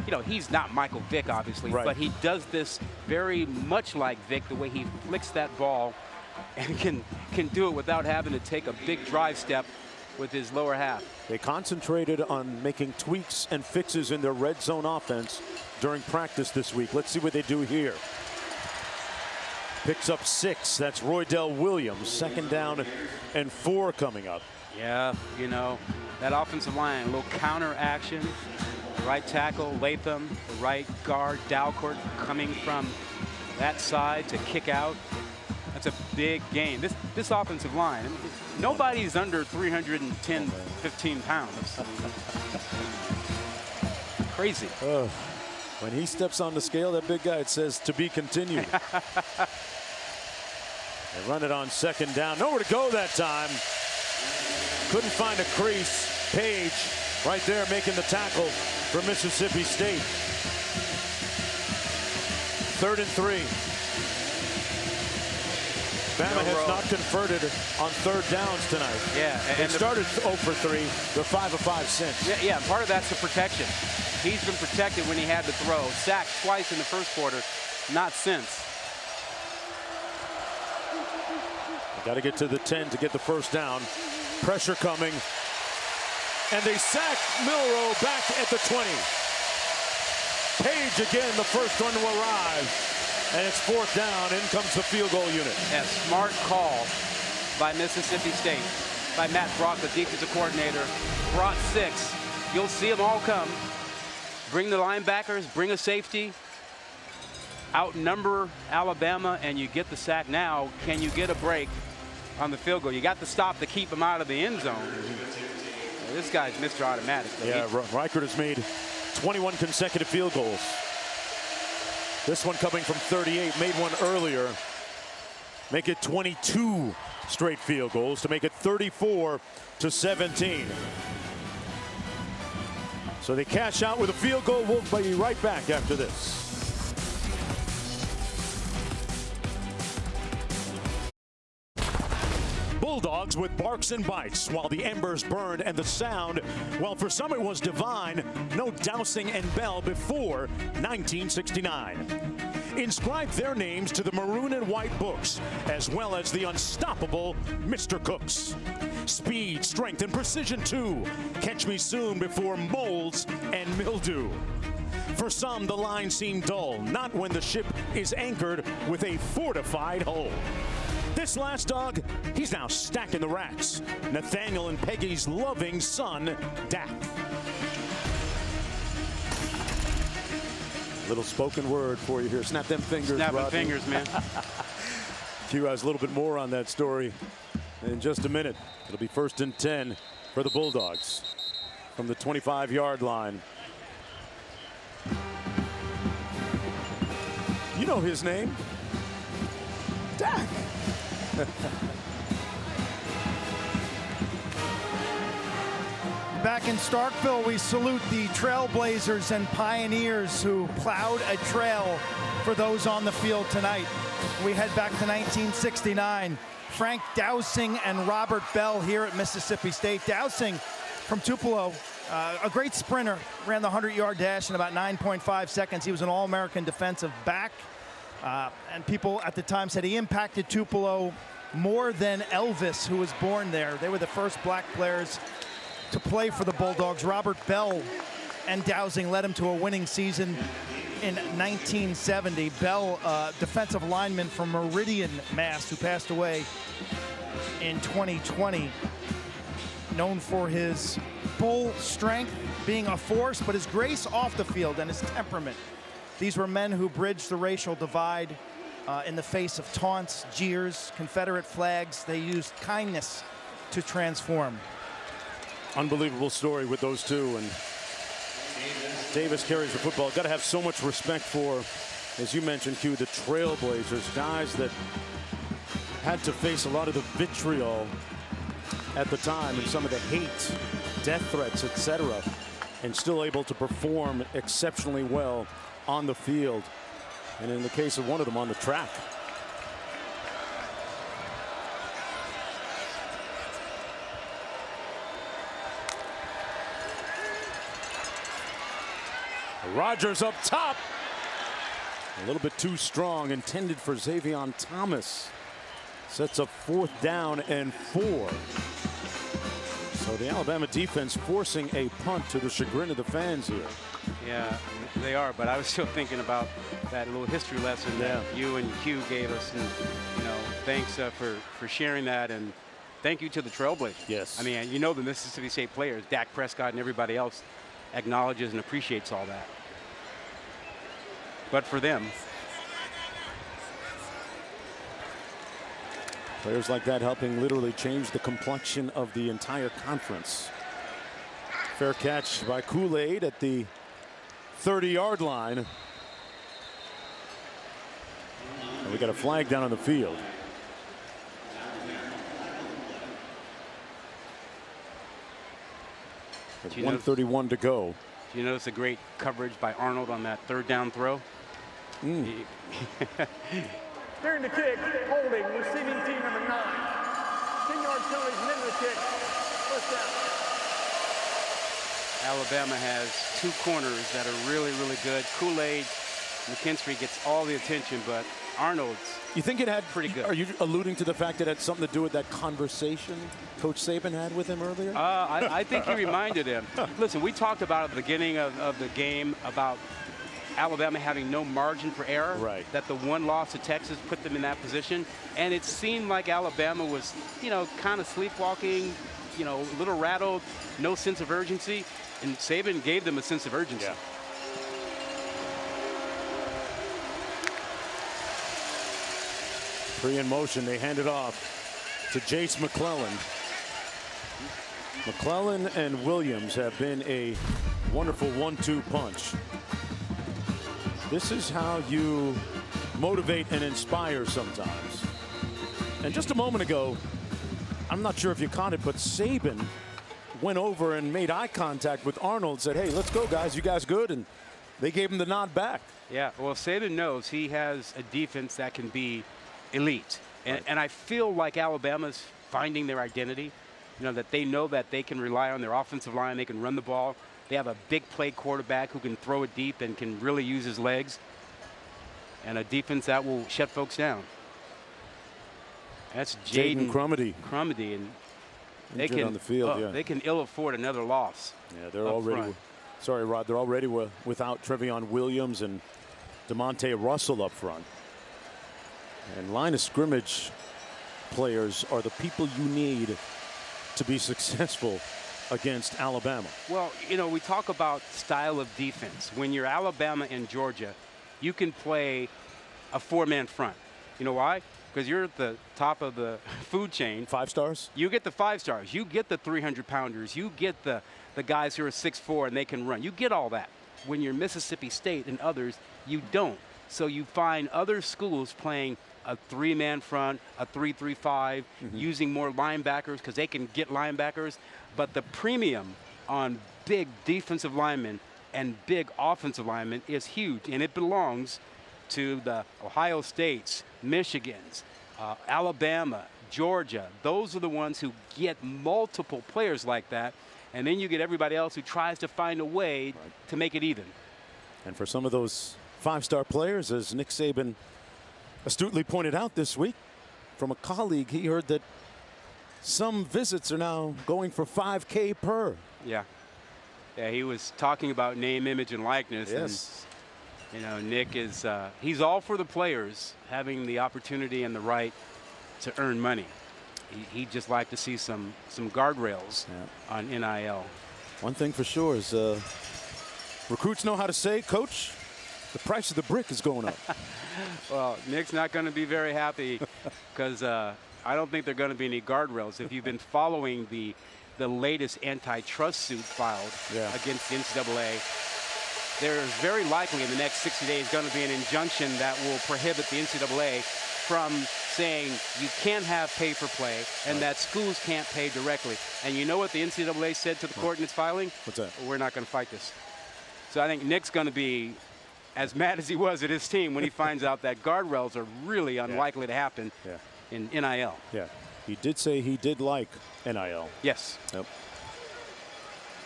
You know, he's not Michael Vick, obviously, but he does this very much like Vick, the way he flicks that ball and can do it without having to take a big drive step with his lower half. They concentrated on making tweaks and fixes in their red zone offense during practice this week. Let's see what they do here. Picks up 6. That's Roydell Williams. 2nd down and 4 coming up. Yeah, you know, that offensive line, a little counter action. Right tackle, Latham, the right guard, Dalcourt, coming from that side to kick out. That's a big game. This offensive line, I mean, nobody's under 310, 15 pounds. Crazy. When he steps on the scale, that big guy, it says to be continued. They run it on 2nd down. Nowhere to go that time. Couldn't find a crease. Page right there making the tackle for Mississippi State. 3rd and 3. Bama has not converted on 3rd downs tonight. Yeah, they started 0 for 3. They're 5 of 5 since. Yeah, part of that's the protection. He's been protected when he had to throw. Sacked twice in the 1st quarter, not since. Got to get to the 10 to get the 1st down. Pressure coming. And they sack Milroe back at the 20. Page again, the first one to arrive. And it's 4th down. In comes the field goal unit. A smart call by Mississippi State, by Matt Brock, the defensive coordinator. Brought 6. You'll see them all come. Bring the linebackers, bring a safety, outnumber Alabama, and you get the sack. Now, can you get a break on the field goal? You got the stop to keep him out of the end zone. This guy's Mr. Automatic. Yeah, Reichert has made 21 consecutive field goals. This one coming from 38, made one earlier. Make it 22 straight field goals to make it 34-17. So they cash out with a field goal. We'll be right back after this. Bulldogs with barks and bites while the embers burned and the sound, well, for some it was divine. No Dowsing and Bell before 1969. Inscribe their names to the maroon and white books, as well as the unstoppable Mr. Cooks. Speed, strength, and precision too. Catch me soon before molds and mildew. For some, the line seemed dull, not when the ship is anchored with a fortified hull. This last dog, he's now stacking the racks. Nathaniel and Peggy's loving son, Dak. Little spoken word for you here. Snap them fingers, Snap them Rodney. fingers, man. Q has a little bit more on that story in just a minute. It'll be 1st and 10 for the Bulldogs from the 25-yard line. You know his name. Dak. Back in Starkville, we salute the trailblazers and pioneers who plowed a trail for those on the field tonight. We head back to 1969. Frank Dowsing and Robert Bell here at Mississippi State. Dowsing from Tupelo, a great sprinter, ran the 100-yard dash in about 9.5 seconds. He was an All-American defensive back. And people at the time said he impacted Tupelo more than Elvis, who was born there. They were the first black players to play for the Bulldogs. Robert Bell and Dowsing led him to a winning season in 1970. Bell, defensive lineman from Meridian, Mass, who passed away in 2020. Known for his bull strength, being a force, but his grace off the field and his temperament. These were men who bridged the racial divide in the face of taunts, jeers, Confederate flags. They used kindness to transform. Unbelievable story with those two. And Davis carries the football. Got to have so much respect for, as you mentioned, Q, the trailblazers, guys that had to face a lot of the vitriol at the time and some of the hate, death threats, etc., and still able to perform exceptionally well on the field, and in the case of one of them, on the track. Rodgers up top. A little bit too strong, intended for Xavion Thomas. Sets up 4th down and 4. So the Alabama defense forcing a punt to the chagrin of the fans here. Yeah, they are, but I was still thinking about that little history lesson that you and Q gave us, and thanks for sharing that, and thank you to the Trailblazers. Yes. I mean, the Mississippi State players, Dak Prescott and everybody else, acknowledges and appreciates all that. But for them, players like that helping literally change the complexion of the entire conference. Fair catch by Kool-Aid at the 30-yard line. And we got a flag down on the field. With 1:31 to go. Do you notice the great coverage by Arnold on that 3rd down throw? During the kick, holding, receiving team number 9. 10-yard penalty from into the kick. 1st down. Alabama has 2 corners that are really, really good. Kool-Aid, McKinstry gets all the attention, but Arnold's You think it had pretty good. Are you alluding to the fact that it had something to do with that conversation Coach Saban had with him earlier? I think he reminded him. Listen, we talked about at the beginning of the game about Alabama having no margin for error. Right. That the one loss to Texas put them in that position. And it seemed like Alabama was, kind of sleepwalking, a little rattled, no sense of urgency. And Saban gave them a sense of urgency. Yeah. Three in motion. They hand it off to Jace McClellan. McClellan and Williams have been a wonderful 1-2 punch. This is how you motivate and inspire sometimes. And just a moment ago, I'm not sure if you caught it, but Saban went over and made eye contact with Arnold, said, hey, let's go, guys. You guys good? And they gave him the nod back. Yeah, well, Saban knows he has a defense that can be elite. And I feel like Alabama's finding their identity, that they know that they can rely on their offensive line. They can run the ball. They have a big play quarterback who can throw it deep and can really use his legs. And a defense that will shut folks down. That's Jaden Crumedy. And they can, on the field, they can ill afford another loss. Yeah, they're already, sorry, Rod, they're already without Trevion Williams and DeMonte Russell up front. And line of scrimmage players are the people you need to be successful against Alabama. Well, we talk about style of defense. When you're Alabama and Georgia, you can play a four-man front. You know why? Because you're at the top of the food chain. 5 stars? You get the 5 stars. You get the 300-pounders. You get the guys who are 6'4" and they can run. You get all that. When you're Mississippi State and others, you don't. So you find other schools playing a 3-man front, a 3-3-5, using more linebackers because they can get linebackers. But the premium on big defensive linemen and big offensive linemen is huge, and it belongs to the Ohio States, Michigans, Alabama, Georgia. Those are the ones who get multiple players like that, and then you get everybody else who tries to find a way to make it even. And for some of those 5-star players, as Nick Saban astutely pointed out this week from a colleague, he heard that some visits are now going for $5K per. Yeah. Yeah, he was talking about name, image, and likeness. Yes. And, Nick is, he's all for the players having the opportunity and the right to earn money. He'd just like to see some guardrails on NIL. One thing for sure is recruits know how to say, Coach, the price of the brick is going up. Well, Nick's not going to be very happy because I don't think there are going to be any guardrails. If you've been following the latest antitrust suit filed against the NCAA, there's very likely in the next 60 days going to be an injunction that will prohibit the NCAA from saying you can't have pay for play and that schools can't pay directly. And you know what the NCAA said to the court in its filing? What's that? We're not going to fight this. So I think Nick's going to be as mad as he was at his team when he finds out that guardrails are really unlikely to happen in NIL. Yeah, he did say he did like NIL. Yes. Yep.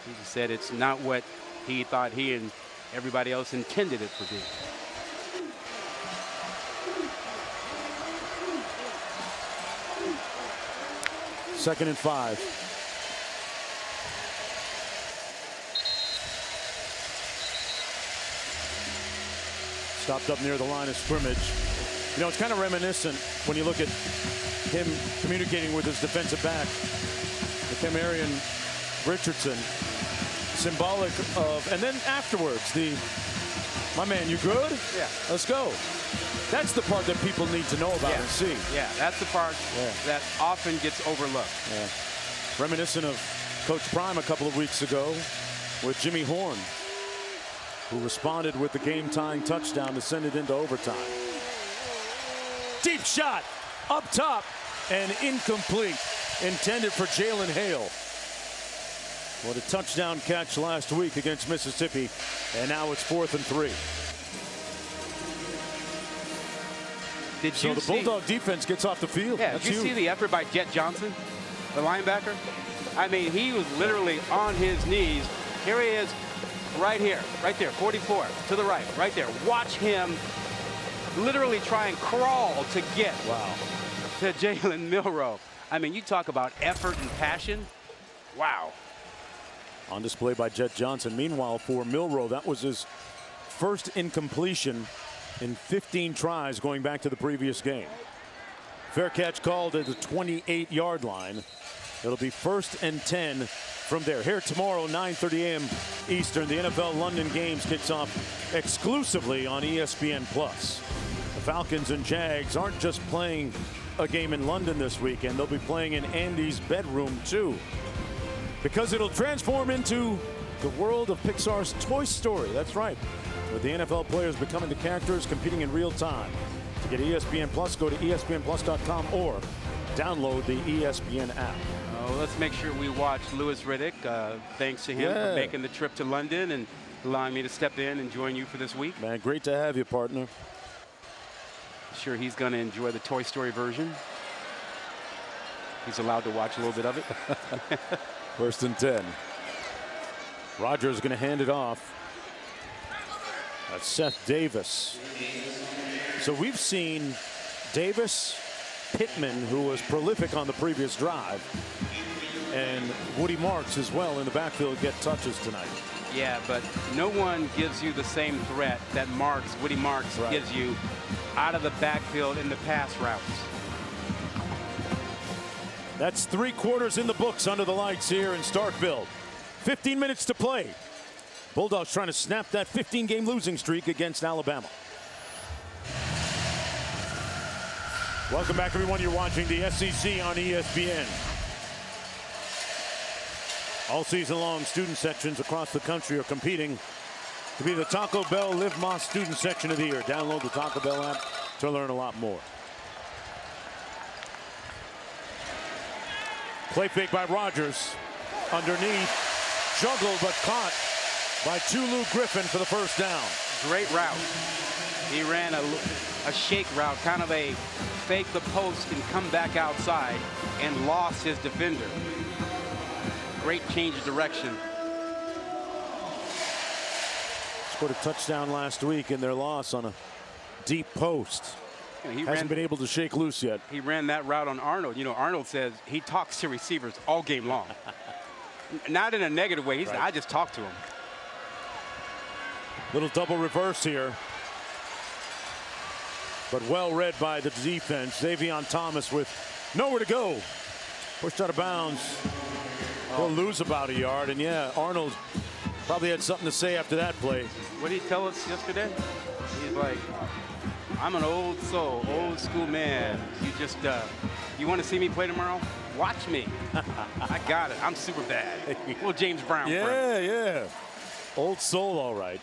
He said it's not what he thought he and everybody else intended it to be. Second and 5. Stopped up near the line of scrimmage. It's kind of reminiscent when you look at him communicating with his defensive back, the Camarion Richardson, symbolic of, and then afterwards, my man, you good? Yeah. Let's go. That's the part that people need to know about and see. Yeah, that's the part that often gets overlooked. Yeah. Reminiscent of Coach Prime a couple of weeks ago with Jimmy Horn, who responded with the game-tying touchdown to send it into overtime. Deep shot up top and incomplete, intended for Jalen Hale. What a touchdown catch last week against Mississippi, and now it's 4th and 3. So the Bulldog defense gets off the field. Yeah, did you see the effort by Jet Johnson, the linebacker? I mean, he was literally on his knees. Here he is. Right here, right there, 44 to the right there. Watch him literally try and crawl to get to Jalen Milroe. I mean, you talk about effort and passion. Wow. On display by Jet Johnson. Meanwhile, for Milroe, that was his first incompletion in 15 tries going back to the previous game. Fair catch called at the 28-yard line. It'll be 1st and 10 from there. Here tomorrow, 9:30 a.m. Eastern, the NFL London Games kicks off exclusively on ESPN+. The Falcons and Jags aren't just playing a game in London this weekend. They'll be playing in Andy's bedroom, too, because it'll transform into the world of Pixar's Toy Story. That's right, with the NFL players becoming the characters competing in real time. To get ESPN+, go to espnplus.com or download the ESPN app. Let's make sure we watch Louis Riddick. Thanks to him for making the trip to London and allowing me to step in and join you for this week. Man, great to have you, partner. Sure, he's going to enjoy the Toy Story version. He's allowed to watch a little bit of it. 1st and 10. Rodgers is going to hand it off. That's Seth Davis. So we've seen Davis, Pittman, who was prolific on the previous drive, and Woody Marks as well in the backfield get touches tonight. Yeah, but no one gives you the same threat that Woody Marks gives you out of the backfield in the pass routes. That's 3 quarters in the books under the lights here in Starkville. 15 minutes to play. Bulldogs trying to snap that 15-game losing streak against Alabama. Welcome back, everyone. You're watching the SEC on ESPN. All season long, student sections across the country are competing to be the Taco Bell Live Más Student Section of the Year. Download the Taco Bell app to learn a lot more. Play fake by Rodgers. Underneath, juggled but caught by Tulu Griffin for the first down. Great route. He ran a shake route, kind of a fake the post and come back outside, and lost his defender. Great change of direction. Scored a touchdown last week in their loss on a deep post. He hasn't been able to shake loose yet. He ran that route on Arnold. You know, Arnold says he talks to receivers all game long. Not in a negative way. He said, I just talk to him. Little double reverse here. But well read by the defense. Xavion Thomas with nowhere to go. Pushed out of bounds. He'll lose about a yard. And yeah, Arnold probably had something to say after that play. What did he tell us yesterday? He's like, I'm an old soul, old school man. You just, you want to see me play tomorrow? Watch me. I got it. I'm super bad. Well, James Brown. Yeah. Old soul, all right.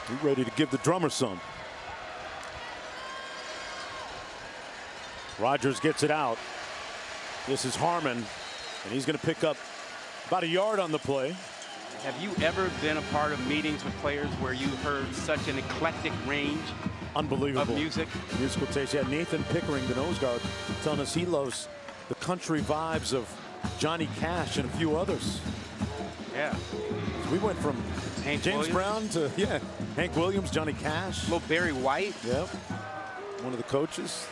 You ready to give the drummer some. Rodgers gets it out. This is Harmon, and he's going to pick up about a yard on the play. Have you ever been a part of meetings with players where you heard such an eclectic range Unbelievable. of music? Musical taste. Yeah, Nathan Pickering, the nose guard, telling us he loves the country vibes of Johnny Cash and a few others. Yeah. So we went from Hank James Williams. Brown to, Hank Williams, Johnny Cash. Little Barry White. Yep. One of the coaches.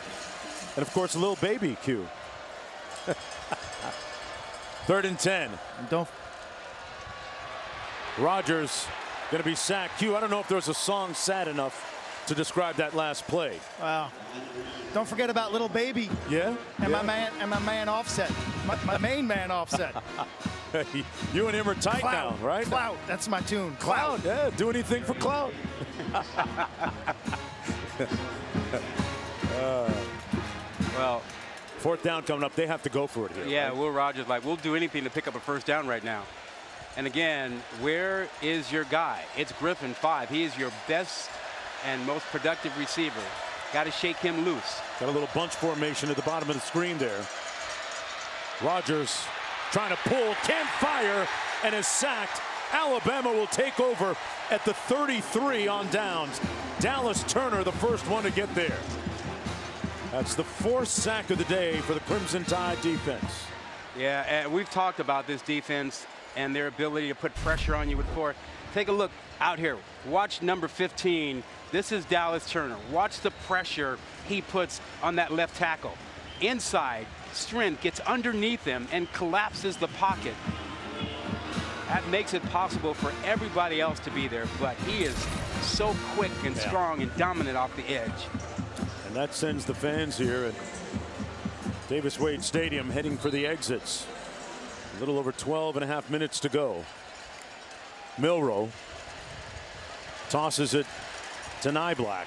And, of course, a little baby Q. 3rd and 10. Don't. Rodgers going to be sacked. Q, I don't know if there's a song sad enough to describe that last play. Wow. Don't forget about little baby. Yeah? And my man Offset. My main man Offset. You and him are tight now, right? Clout. That's my tune. Clout. Yeah, do anything for clout. Well, 4th down coming up. They have to go for it here. yeah, right? Will Rogers like, we'll do anything to pick up a first down right now. And again, where is your guy? It's Griffin, 5. He is your best and most productive receiver. Got to shake him loose. Got a little bunch formation at the bottom of the screen there. Rodgers trying to pull, can't fire, and is sacked. Alabama will take over at the 33 on downs. Dallas Turner, the first one to get there. That's the 4th sack of the day for the Crimson Tide defense. Yeah, and we've talked about this defense and their ability to put pressure on you with 4. Take a look out here. Watch number 15. This is Dallas Turner. Watch the pressure he puts on that left tackle. Inside, strength gets underneath him and collapses the pocket. That makes it possible for everybody else to be there, but he is so quick and strong and dominant off the edge. And that sends the fans here at Davis Wade Stadium heading for the exits. A little over 12.5 minutes to go. Milroe tosses it to Nyblack,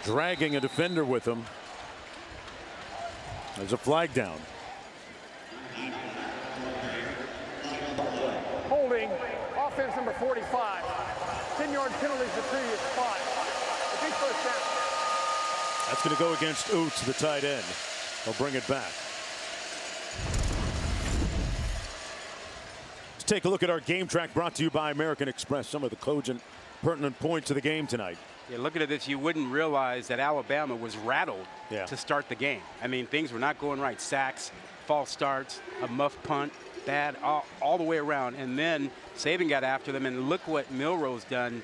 dragging a defender with him. There's a flag down. Holding, offense number 45. 10-yard penalties the previous spot. The big first down. That's going to go against Oots, the tight end. They'll bring it back. Let's take a look at our game track brought to you by American Express. Some of the cogent, pertinent points of the game tonight. Yeah, looking at this, you wouldn't realize that Alabama was rattled to start the game. I mean, things were not going right. Sacks, false starts, a muff punt, bad all the way around. And then Saban got after them, and look what Milroe's done.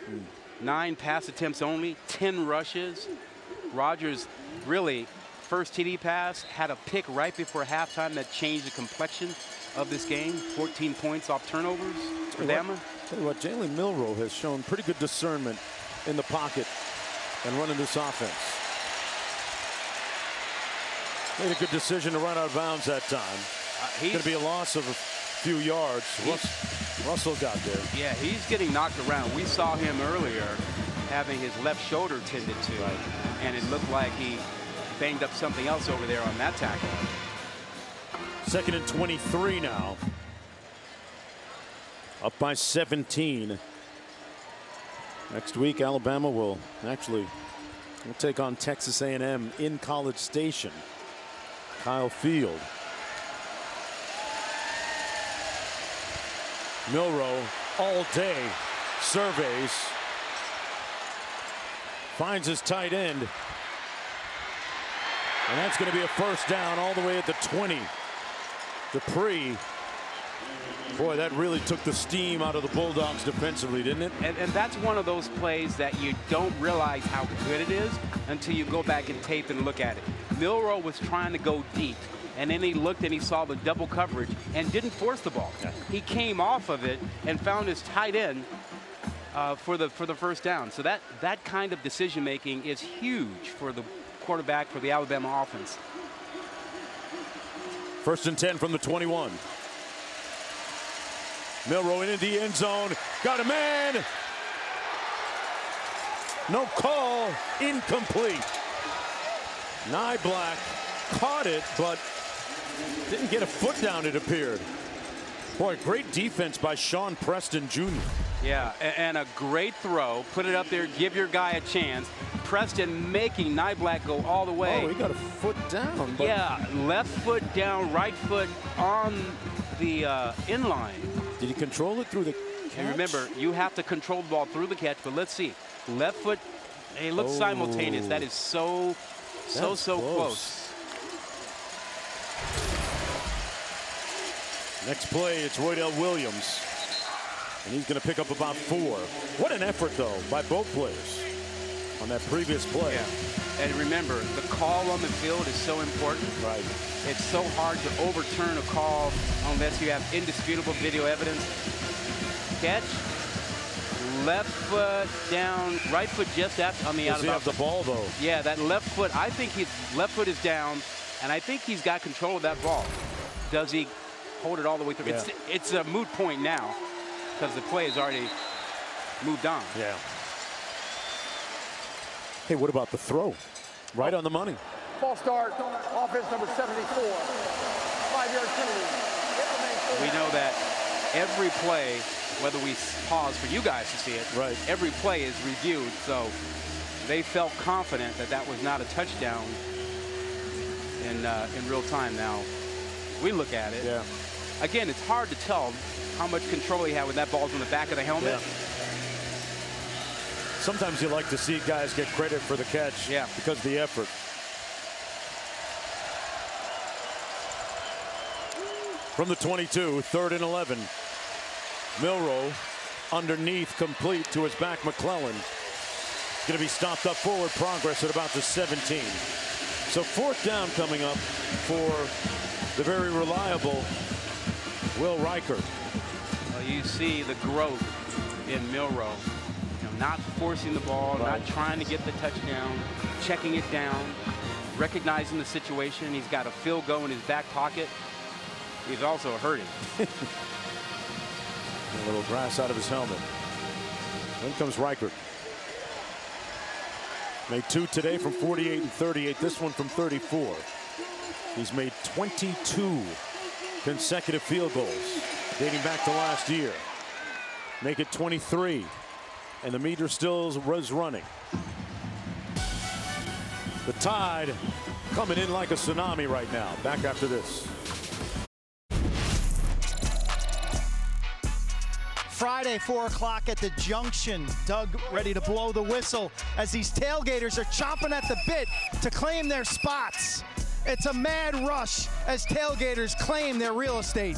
9 pass attempts only, 10 rushes. Rodgers really, first TD pass, had a pick right before halftime that changed the complexion of this game. 14 points off turnovers for Bama. Tell you what, Jalen Milroe has shown pretty good discernment in the pocket and running this offense. Made a good decision to run out of bounds that time. It's going to be a loss of a few yards. Russell got there. Yeah, he's getting knocked around. We saw him earlier having his left shoulder tended to, and it looked like he banged up something else over there on that tackle. 2nd and 23 now. Up by 17. Next week, Alabama will take on Texas A&M in College Station. Kyle Field. Milroe all day surveys. Finds his tight end. And that's going to be a first down all the way at the 20. Dupree. Boy, that really took the steam out of the Bulldogs defensively, didn't it? And that's one of those plays that you don't realize how good it is until you go back and tape and look at it. Milroe was trying to go deep, and then he looked and he saw the double coverage and didn't force the ball. He came off of it and found his tight end for the first down. So that kind of decision making is huge for the quarterback for the Alabama offense. 1st and 10 from the 21. Milroe into the end zone. Got a man. No call. Incomplete. Nyblack caught it, but didn't get a foot down, it appeared. Boy, great defense by Sean Preston Jr. Yeah, and a great throw. Put it up there, give your guy a chance. Preston making Nyblack go all the way. Oh, he got a foot down. But yeah, left foot down, right foot on the inline. Did he control it through the catch? And remember, you have to control the ball through the catch, but let's see. Left foot, it looks simultaneous. That is so close. Next play, it's Roydell Williams. And he's going to pick up about 4. What an effort, though, by both players on that previous play. Yeah. And remember, the call on the field is so important. Right. It's so hard to overturn a call unless you have indisputable video evidence. Catch. Left foot down, right foot just after on the out of bounds. Does he have the ball, though? Yeah, that left foot, I think his left foot is down, and I think he's got control of that ball. Does he hold it all the way through? Yeah. It's a moot point now because the play has already moved on. Yeah. Hey, what about the throw? Right on the money. False start, offense number 74. 5-yard penalty. We know that every play, whether we pause for you guys to see it, every play is reviewed, so they felt confident that that was not a touchdown in real time. Now, we look at it. Yeah. Again, it's hard to tell how much control he had when that ball's in the back of the helmet. Yeah. Sometimes you like to see guys get credit for the catch because of the effort. From the 22, 3rd and 11. Milroe underneath, complete to his back. McClellan going to be stopped up forward. Progress at about the 17. So 4th down coming up for the very reliable Will Reichert. Well, you see the growth in Milroe. Not forcing the ball, not trying to get the touchdown, checking it down, recognizing the situation. He's got a field goal in his back pocket. He's also hurting. A little grass out of his helmet. Then comes Reichert. Made 2 today from 48 and 38. This one from 34. He's made 22 consecutive field goals dating back to last year. Make it 23. And the meter still was running. The Tide coming in like a tsunami right now. Back after this. Friday, 4 o'clock at the Junction. Doug ready to blow the whistle as these tailgaters are chomping at the bit to claim their spots. It's a mad rush as tailgaters claim their real estate.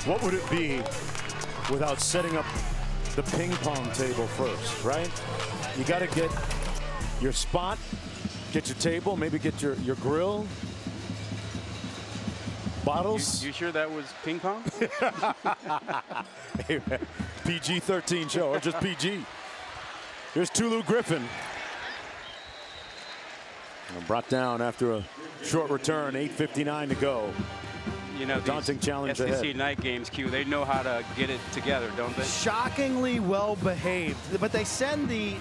What would it be without setting up the ping pong table first, right? You got to get your spot, get your table, maybe get your grill, bottles. You sure that was ping pong? Hey, man, PG-13 show, or just PG. Here's Tulu Griffin. And brought down after a short return, 8:59 to go. You know, daunting challenge SEC ahead. night games, Q, they know how to get it together, don't they? Shockingly well behaved, but they send the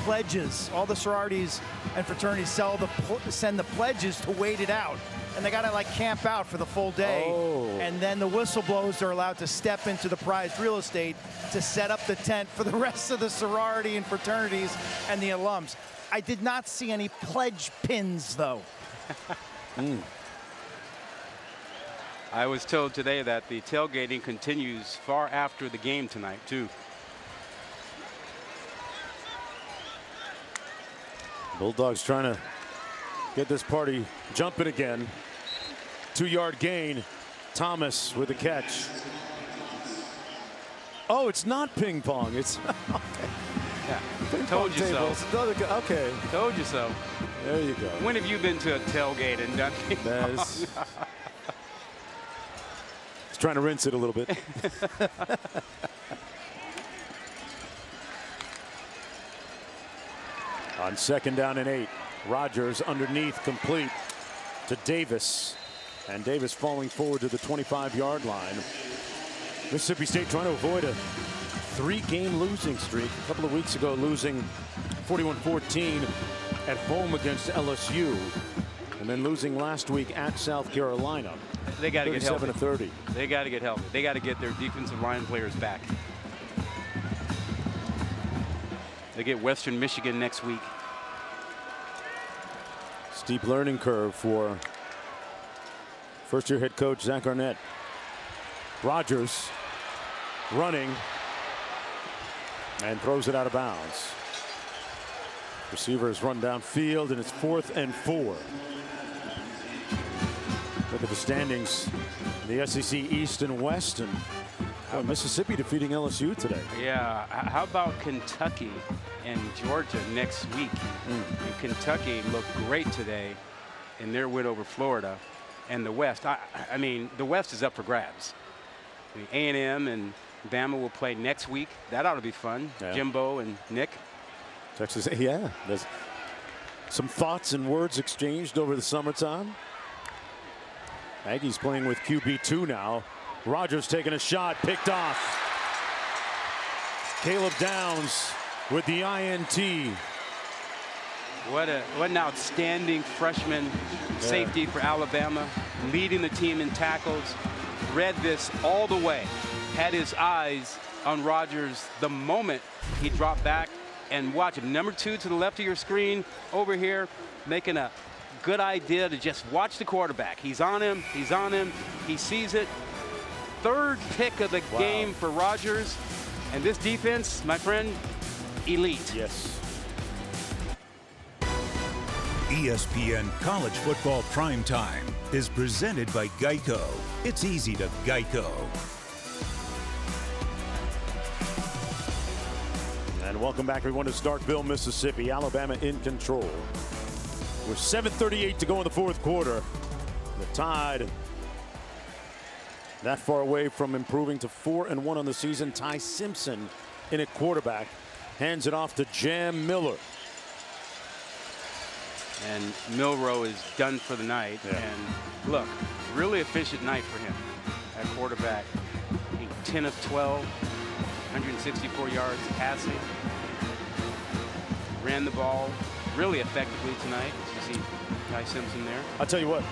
pledges. All the sororities and fraternities send the pledges to wait it out, and they got to like camp out for the full day. Oh. And then the whistleblowers are allowed to step into the prized real estate to set up the tent for the rest of the sorority and fraternities and the alums. I did not see any pledge pins though. I was told today that the tailgating continues far after the game tonight, too. Bulldogs trying to get this party jumping again. 2-yard gain. Thomas with the catch. Oh, it's not ping pong. It's okay. Yeah. Ping Told pong you table. so. Okay. Told you so. There you go. When have you been to a tailgate and done ping pong? He's trying to rinse it a little bit. On 2nd down and 8, Rogers underneath, complete to Davis, and Davis falling forward to the 25-yard line. Mississippi State trying to avoid a 3-game losing streak. A couple of weeks ago, losing 41-14 at home against LSU, and then losing last week at South Carolina. They got to get healthy. 37-30. They got to get healthy. They got to get their defensive line players back. They get Western Michigan next week. Steep learning curve for first-year head coach Zach Arnett. Rogers running and throws it out of bounds. Receivers run downfield, and it's 4th and 4. Look at the standings, the SEC East and West, and Mississippi defeating LSU today. Yeah, how about Kentucky and Georgia next week? And Kentucky looked great today in their win over Florida. And the West, I mean, the West is up for grabs. I mean, A&M and Bama will play next week. That ought to be fun. Yeah. Jimbo and Nick. Texas, yeah. There's some thoughts and words exchanged over the summertime. Aggies playing with QB2 now. Rogers taking a shot, picked off. Caleb Downs with the INT. What an outstanding freshman safety for Alabama, leading the team in tackles. Read this all the way. Had his eyes on Rogers the moment he dropped back, and watch him. Number 2 to the left of your screen over here, making a good idea to just watch the quarterback. He's on him. He's on him. He sees it. 3rd pick of the game for Rogers. And this defense, my friend, elite. Yes. ESPN College Football Primetime is presented by Geico. It's easy to Geico. And welcome back, everyone, to Starkville, Mississippi. Alabama in control. With 7:38 to go in the 4th quarter. The Tide That far away from improving to 4-1 on the season. Ty Simpson in at quarterback. Hands it off to Jam Miller. And Milroe is done for the night. Yeah. And look, really efficient night for him at quarterback. 10 of 12, 164 yards passing. Ran the ball really effectively tonight. You see Ty Simpson there. I'll tell you what.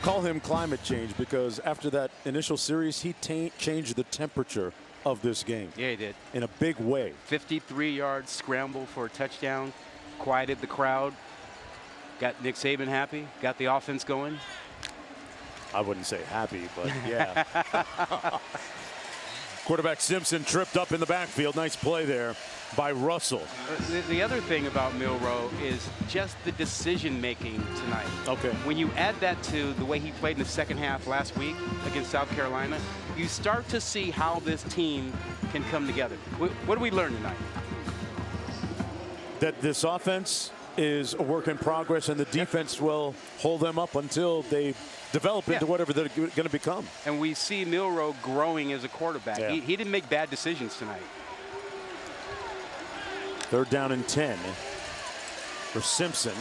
Call him climate change, because after that initial series, he changed the temperature of this game. Yeah, he did. In a big way. 53-yard scramble for a touchdown. Quieted the crowd. Got Nick Saban happy. Got the offense going. I wouldn't say happy, but yeah. Quarterback Simpson tripped up in the backfield. Nice play there by Russell. The other thing about Milroe is just the decision making tonight. Okay. When you add that to the way he played in the second half last week against South Carolina, you start to see how this team can come together. What do we learn tonight? That this offense is a work in progress, and the defense will hold them up until they develop into whatever they're going to become. And we see Milroe growing as a quarterback. Yeah. He didn't make bad decisions tonight. 3rd down and 10 for Simpson.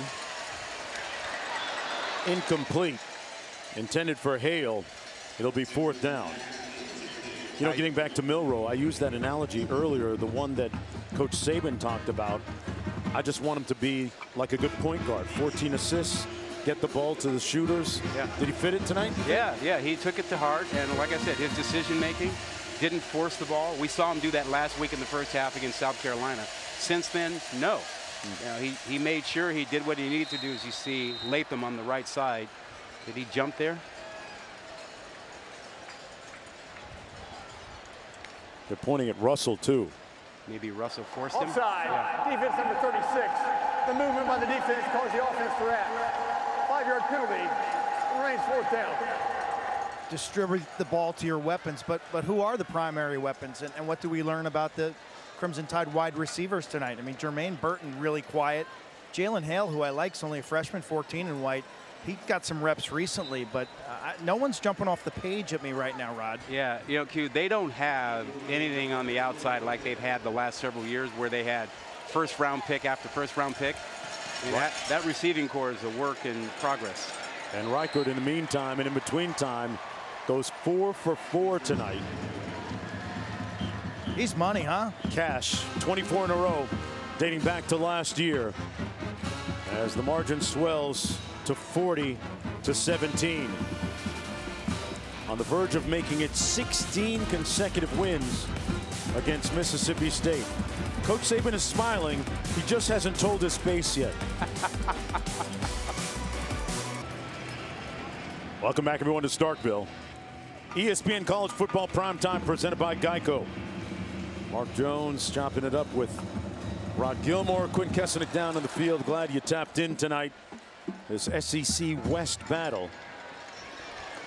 Incomplete. Intended for Hale. It'll be 4th down. You know, getting back to Milroe, I used that analogy earlier, the one that Coach Saban talked about. I just want him to be like a good point guard. 14 assists, get the ball to the shooters. Yeah. Did he fit it tonight? Yeah, he took it to heart. And like I said, his decision making, didn't force the ball. We saw him do that last week in the first half against South Carolina. Since then, no. You know, he made sure he did what he needed to do. As you see Latham on the right side. Did he jump there? They're pointing at Russell, too. Maybe Russell forced him. Offside. Yeah. Defense number 36. The movement by the defense caused the offense to wrap. 5-yard penalty. Remains 4th down. Distribute the ball to your weapons, but who are the primary weapons, and what do we learn about the Crimson Tide wide receivers tonight? I mean, Jermaine Burton really quiet. Jalen Hale, who I like, is only a freshman, 14 in white. He got some reps recently, but no one's jumping off the page at me right now, Rod. Yeah, you know, Q, they don't have anything on the outside like they've had the last several years, where they had first-round pick after first-round pick. I mean, that receiving core is a work in progress. And Reichert, in the meantime and in between time, goes 4 for 4 tonight. He's money, huh? Cash, 24 in a row, dating back to last year, as the margin swells to 40-17. On the verge of making it 16 consecutive wins against Mississippi State. Coach Saban is smiling. He just hasn't told his base yet. Welcome back, everyone, to Starkville. ESPN College Football Primetime presented by Geico. Mark Jones chopping it up with Rod Gilmore. Quentin Kessenich down on the field. Glad you tapped in tonight. This SEC West battle.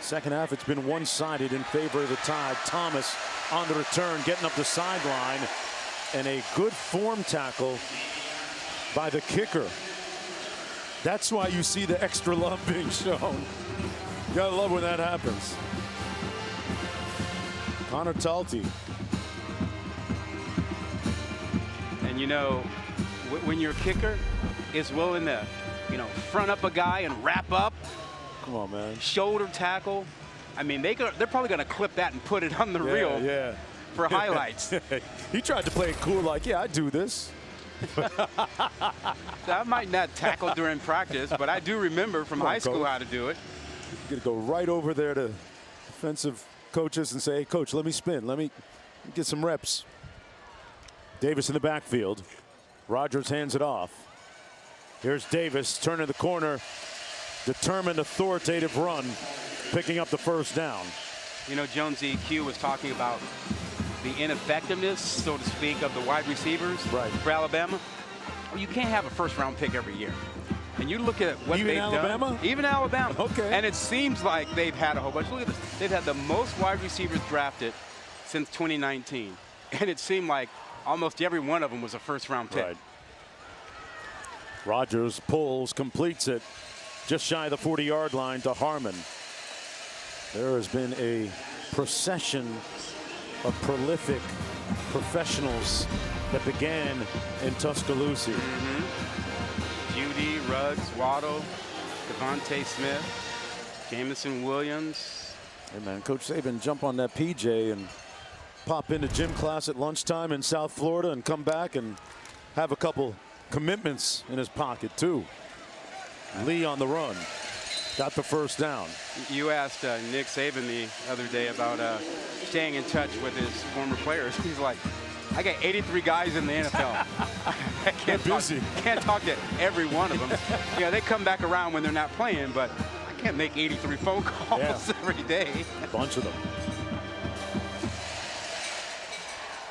Second half, it's been one-sided in favor of the Tide. Thomas on the return, getting up the sideline, and a good form tackle by the kicker. That's why you see the extra love being shown. You gotta love when that happens. Connor Talty. And you know, when your kicker is willing to, you know, front up a guy and wrap up, come on, man, shoulder tackle. I mean, they're probably going to clip that and put it on the reel for highlights. He tried to play it cool, like, yeah, I do this. I might not tackle during practice, but I do remember from high school how to do it. You're going to go right over there to defensive coaches and say, hey, coach, let me spin. Let me get some reps. Davis in the backfield. Rogers hands it off. Here's Davis turning the corner. Determined, authoritative run, picking up the first down. You know, Jonesy, Q was talking about the ineffectiveness, so to speak, of the wide receivers for Alabama. Well, you can't have a first-round pick every year. And you look at what they've done. Even Alabama? Okay. And it seems like they've had a whole bunch. Look at this. They've had the most wide receivers drafted since 2019. And it seemed like almost every one of them was a first-round pick. Right. Rogers pulls, completes it, just shy of the 40-yard line to Harmon. There has been a procession of prolific professionals that began in Tuscaloosa. Judy, Ruggs, Waddle, Devontae Smith, Jamison Williams. Hey man, Coach Saban jump on that PJ and pop into gym class at lunchtime in South Florida and come back and have a couple commitments in his pocket too. Lee on the run. Got the first down. You asked Nick Saban the other day about staying in touch with his former players. He's like, I got 83 guys in the NFL. I can't talk to every one of them. Yeah, they come back around when they're not playing, but I can't make 83 phone calls every day. A bunch of them.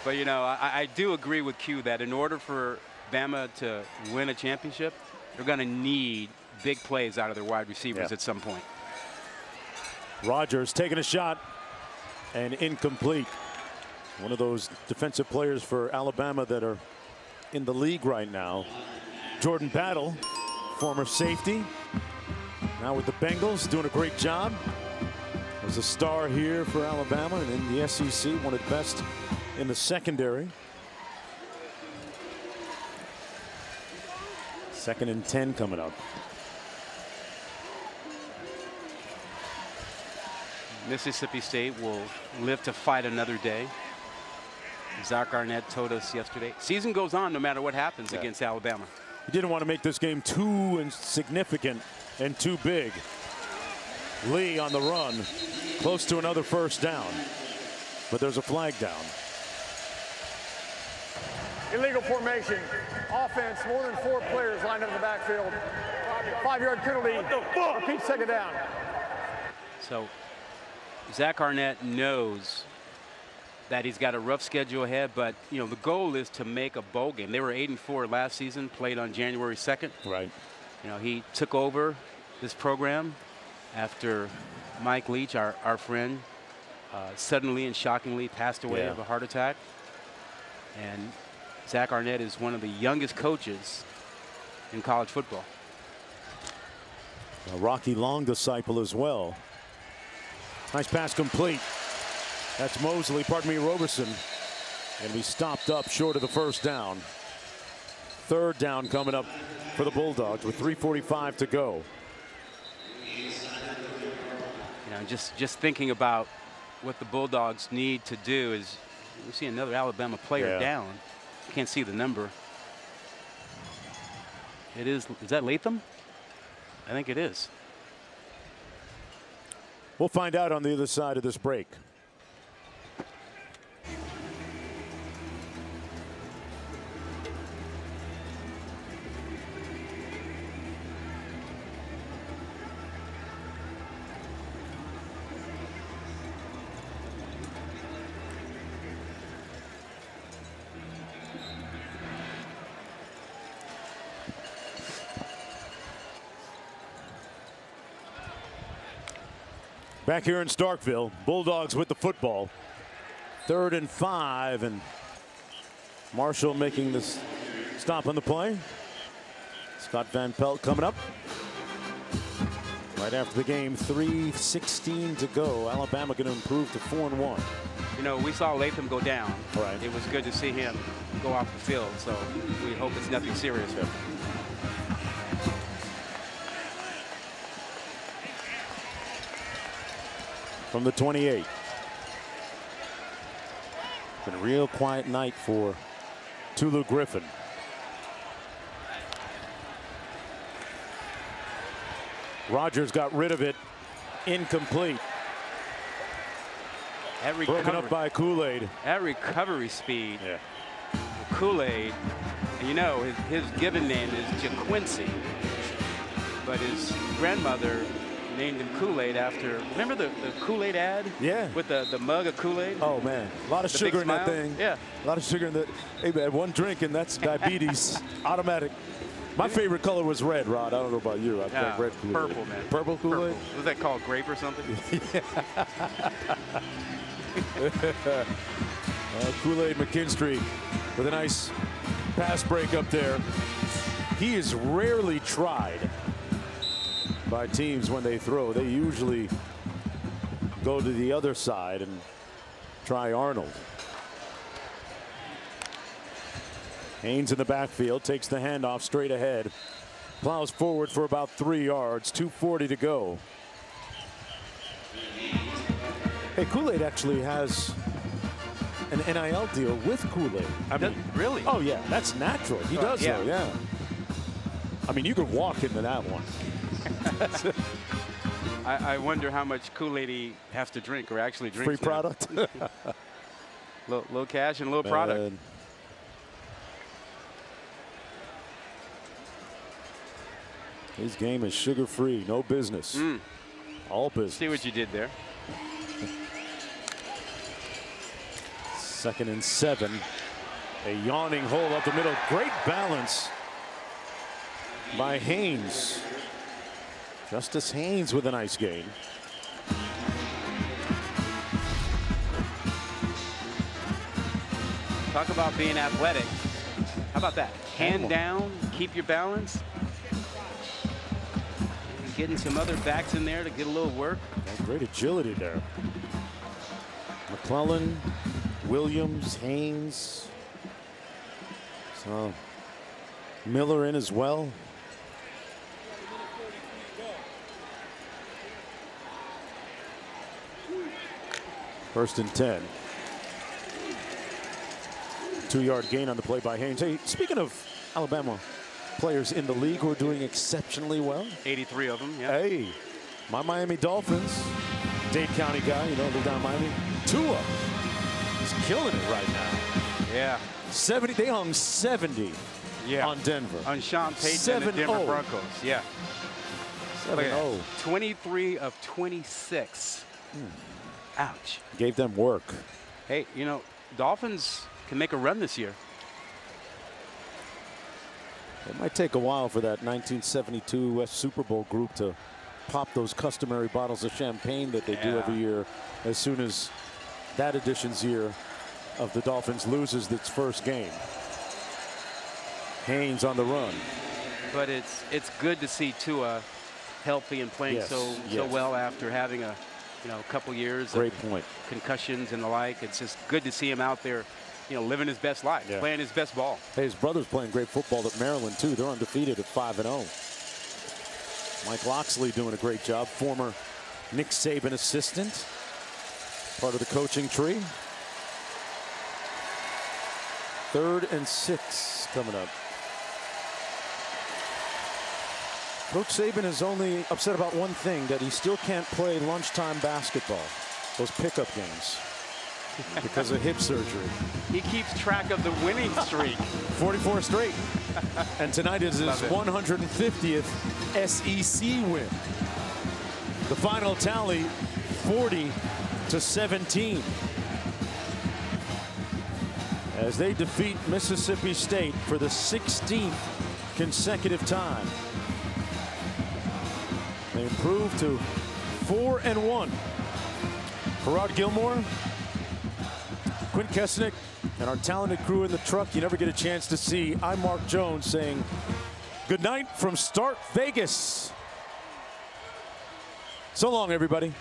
But, you know, I do agree with Q that in order for Bama to win a championship, they're going to need big plays out of their wide receivers at some point. Rogers taking a shot and incomplete. One of those defensive players for Alabama that are in the league right now. Jordan Battle, former safety, now with the Bengals, doing a great job. Was a star here for Alabama and in the SEC, one of the best in the secondary. 2nd and 10 coming up. Mississippi State will live to fight another day. Zach Arnett told us yesterday, season goes on no matter what happens against Alabama. He didn't want to make this game too insignificant and too big. Lee on the run, close to another first down, but there's a flag down. Illegal formation. Offense, more than 4 players lined up in the backfield. 5-yard penalty. Repeat, 2nd down. So Zach Arnett knows that he's got a rough schedule ahead, but you know the goal is to make a bowl game. They were 8-4 last season, played on January 2nd. Right. You know, he took over this program after Mike Leach, our friend, suddenly and shockingly passed away of a heart attack. And Zach Arnett is one of the youngest coaches in college football. A Rocky Long disciple as well. Nice pass complete. That's Mosley, Roberson. And we stopped up short of the first down. 3rd down coming up for the Bulldogs with 3:45 to go. You know, just thinking about what the Bulldogs need to do is we see another Alabama player down. Can't see the number. Is that Latham? I think it is. We'll find out on the other side of this break. Back here in Starkville, Bulldogs with the football. 3rd and 5, and Marshall making this stop on the play. Scott Van Pelt coming up. Right after the game, 3:16 to go. Alabama going to improve to 4-1. You know, we saw Latham go down. Right. It was good to see him go off the field, so we hope it's nothing serious. From the 28. Been a real quiet night for Tulu Griffin. Rogers got rid of it. Incomplete. Broken up by Kool-Aid. At recovery speed. Yeah. Kool-Aid, you know, his given name is JaQuincy, but his grandmother named him Kool-Aid after, remember the Kool-Aid ad? Yeah. With the mug of Kool-Aid? Oh, man. A lot of sugar in that thing. Yeah. A lot of sugar in that. Hey, man, one drink and that's diabetes. Automatic. My favorite color was red, Rod. I don't know about you. I've got red Kool-Aid. Purple, man. Purple Kool-Aid? Was that called grape or something? Kool-Aid McKinstry with a nice pass break up there. He is rarely tried by teams when they throw. They usually go to the other side and try Arnold. Haynes in the backfield takes the handoff straight ahead. Plows forward for about 3 yards. 2:40 to go. Hey, Kool-Aid actually has an NIL deal with Kool-Aid. I mean, really? Oh yeah, that's natural. He does yeah. though, yeah. I mean, you could walk into that one. I wonder how much Kool-Aid he has to drink or actually drinks. Free product. Low cash and low product. His game is sugar-free, no business. All business. See what you did there. 2nd and 7. A yawning hole up the middle. Great balance by Haynes. Justice Haynes with a nice gain. Talk about being athletic. How about that? Hand down, keep your balance. Getting some other backs in there to get a little work. Great agility there. McClellan, Williams, Haynes. So Miller in as well. First and 10. 2-yard gain on the play by Haynes. Hey, speaking of Alabama players in the league who are doing exceptionally well. 83 of them, yeah. Hey, my Miami Dolphins, Dade County guy, you know, they're down Miami. Tua is killing it right now. Yeah. 70, they hung 70 on Denver. On Sean Payton and the Denver Broncos, yeah. 7-0. 23 of 26. Ouch. Gave them work. Hey, you know, Dolphins can make a run this year. It might take a while for that 1972 West Super Bowl group to pop those customary bottles of champagne that they do every year as soon as that edition's year of the Dolphins loses its first game. Haynes on the run. But it's good to see Tua healthy and playing so well after having a couple years of concussions and the like. It's just good to see him out there, living his best life, playing his best ball. Hey, his brother's playing great football at Maryland too. They're undefeated at 5-0. Mike Loxley doing a great job. Former Nick Saban assistant, part of the coaching tree. 3rd and 6 coming up. Coach Saban is only upset about one thing, that he still can't play lunchtime basketball, those pickup games, because of hip surgery. He keeps track of the winning streak. 44 straight. And tonight is his 150th SEC win. The final tally, 40-17. As they defeat Mississippi State for the 16th consecutive time. They improve to 4-1. For Rod Gilmore, Quinn Kesnick, and our talented crew in the truck you never get a chance to see, I'm Mark Jones saying good night from Start Vegas. So long, everybody.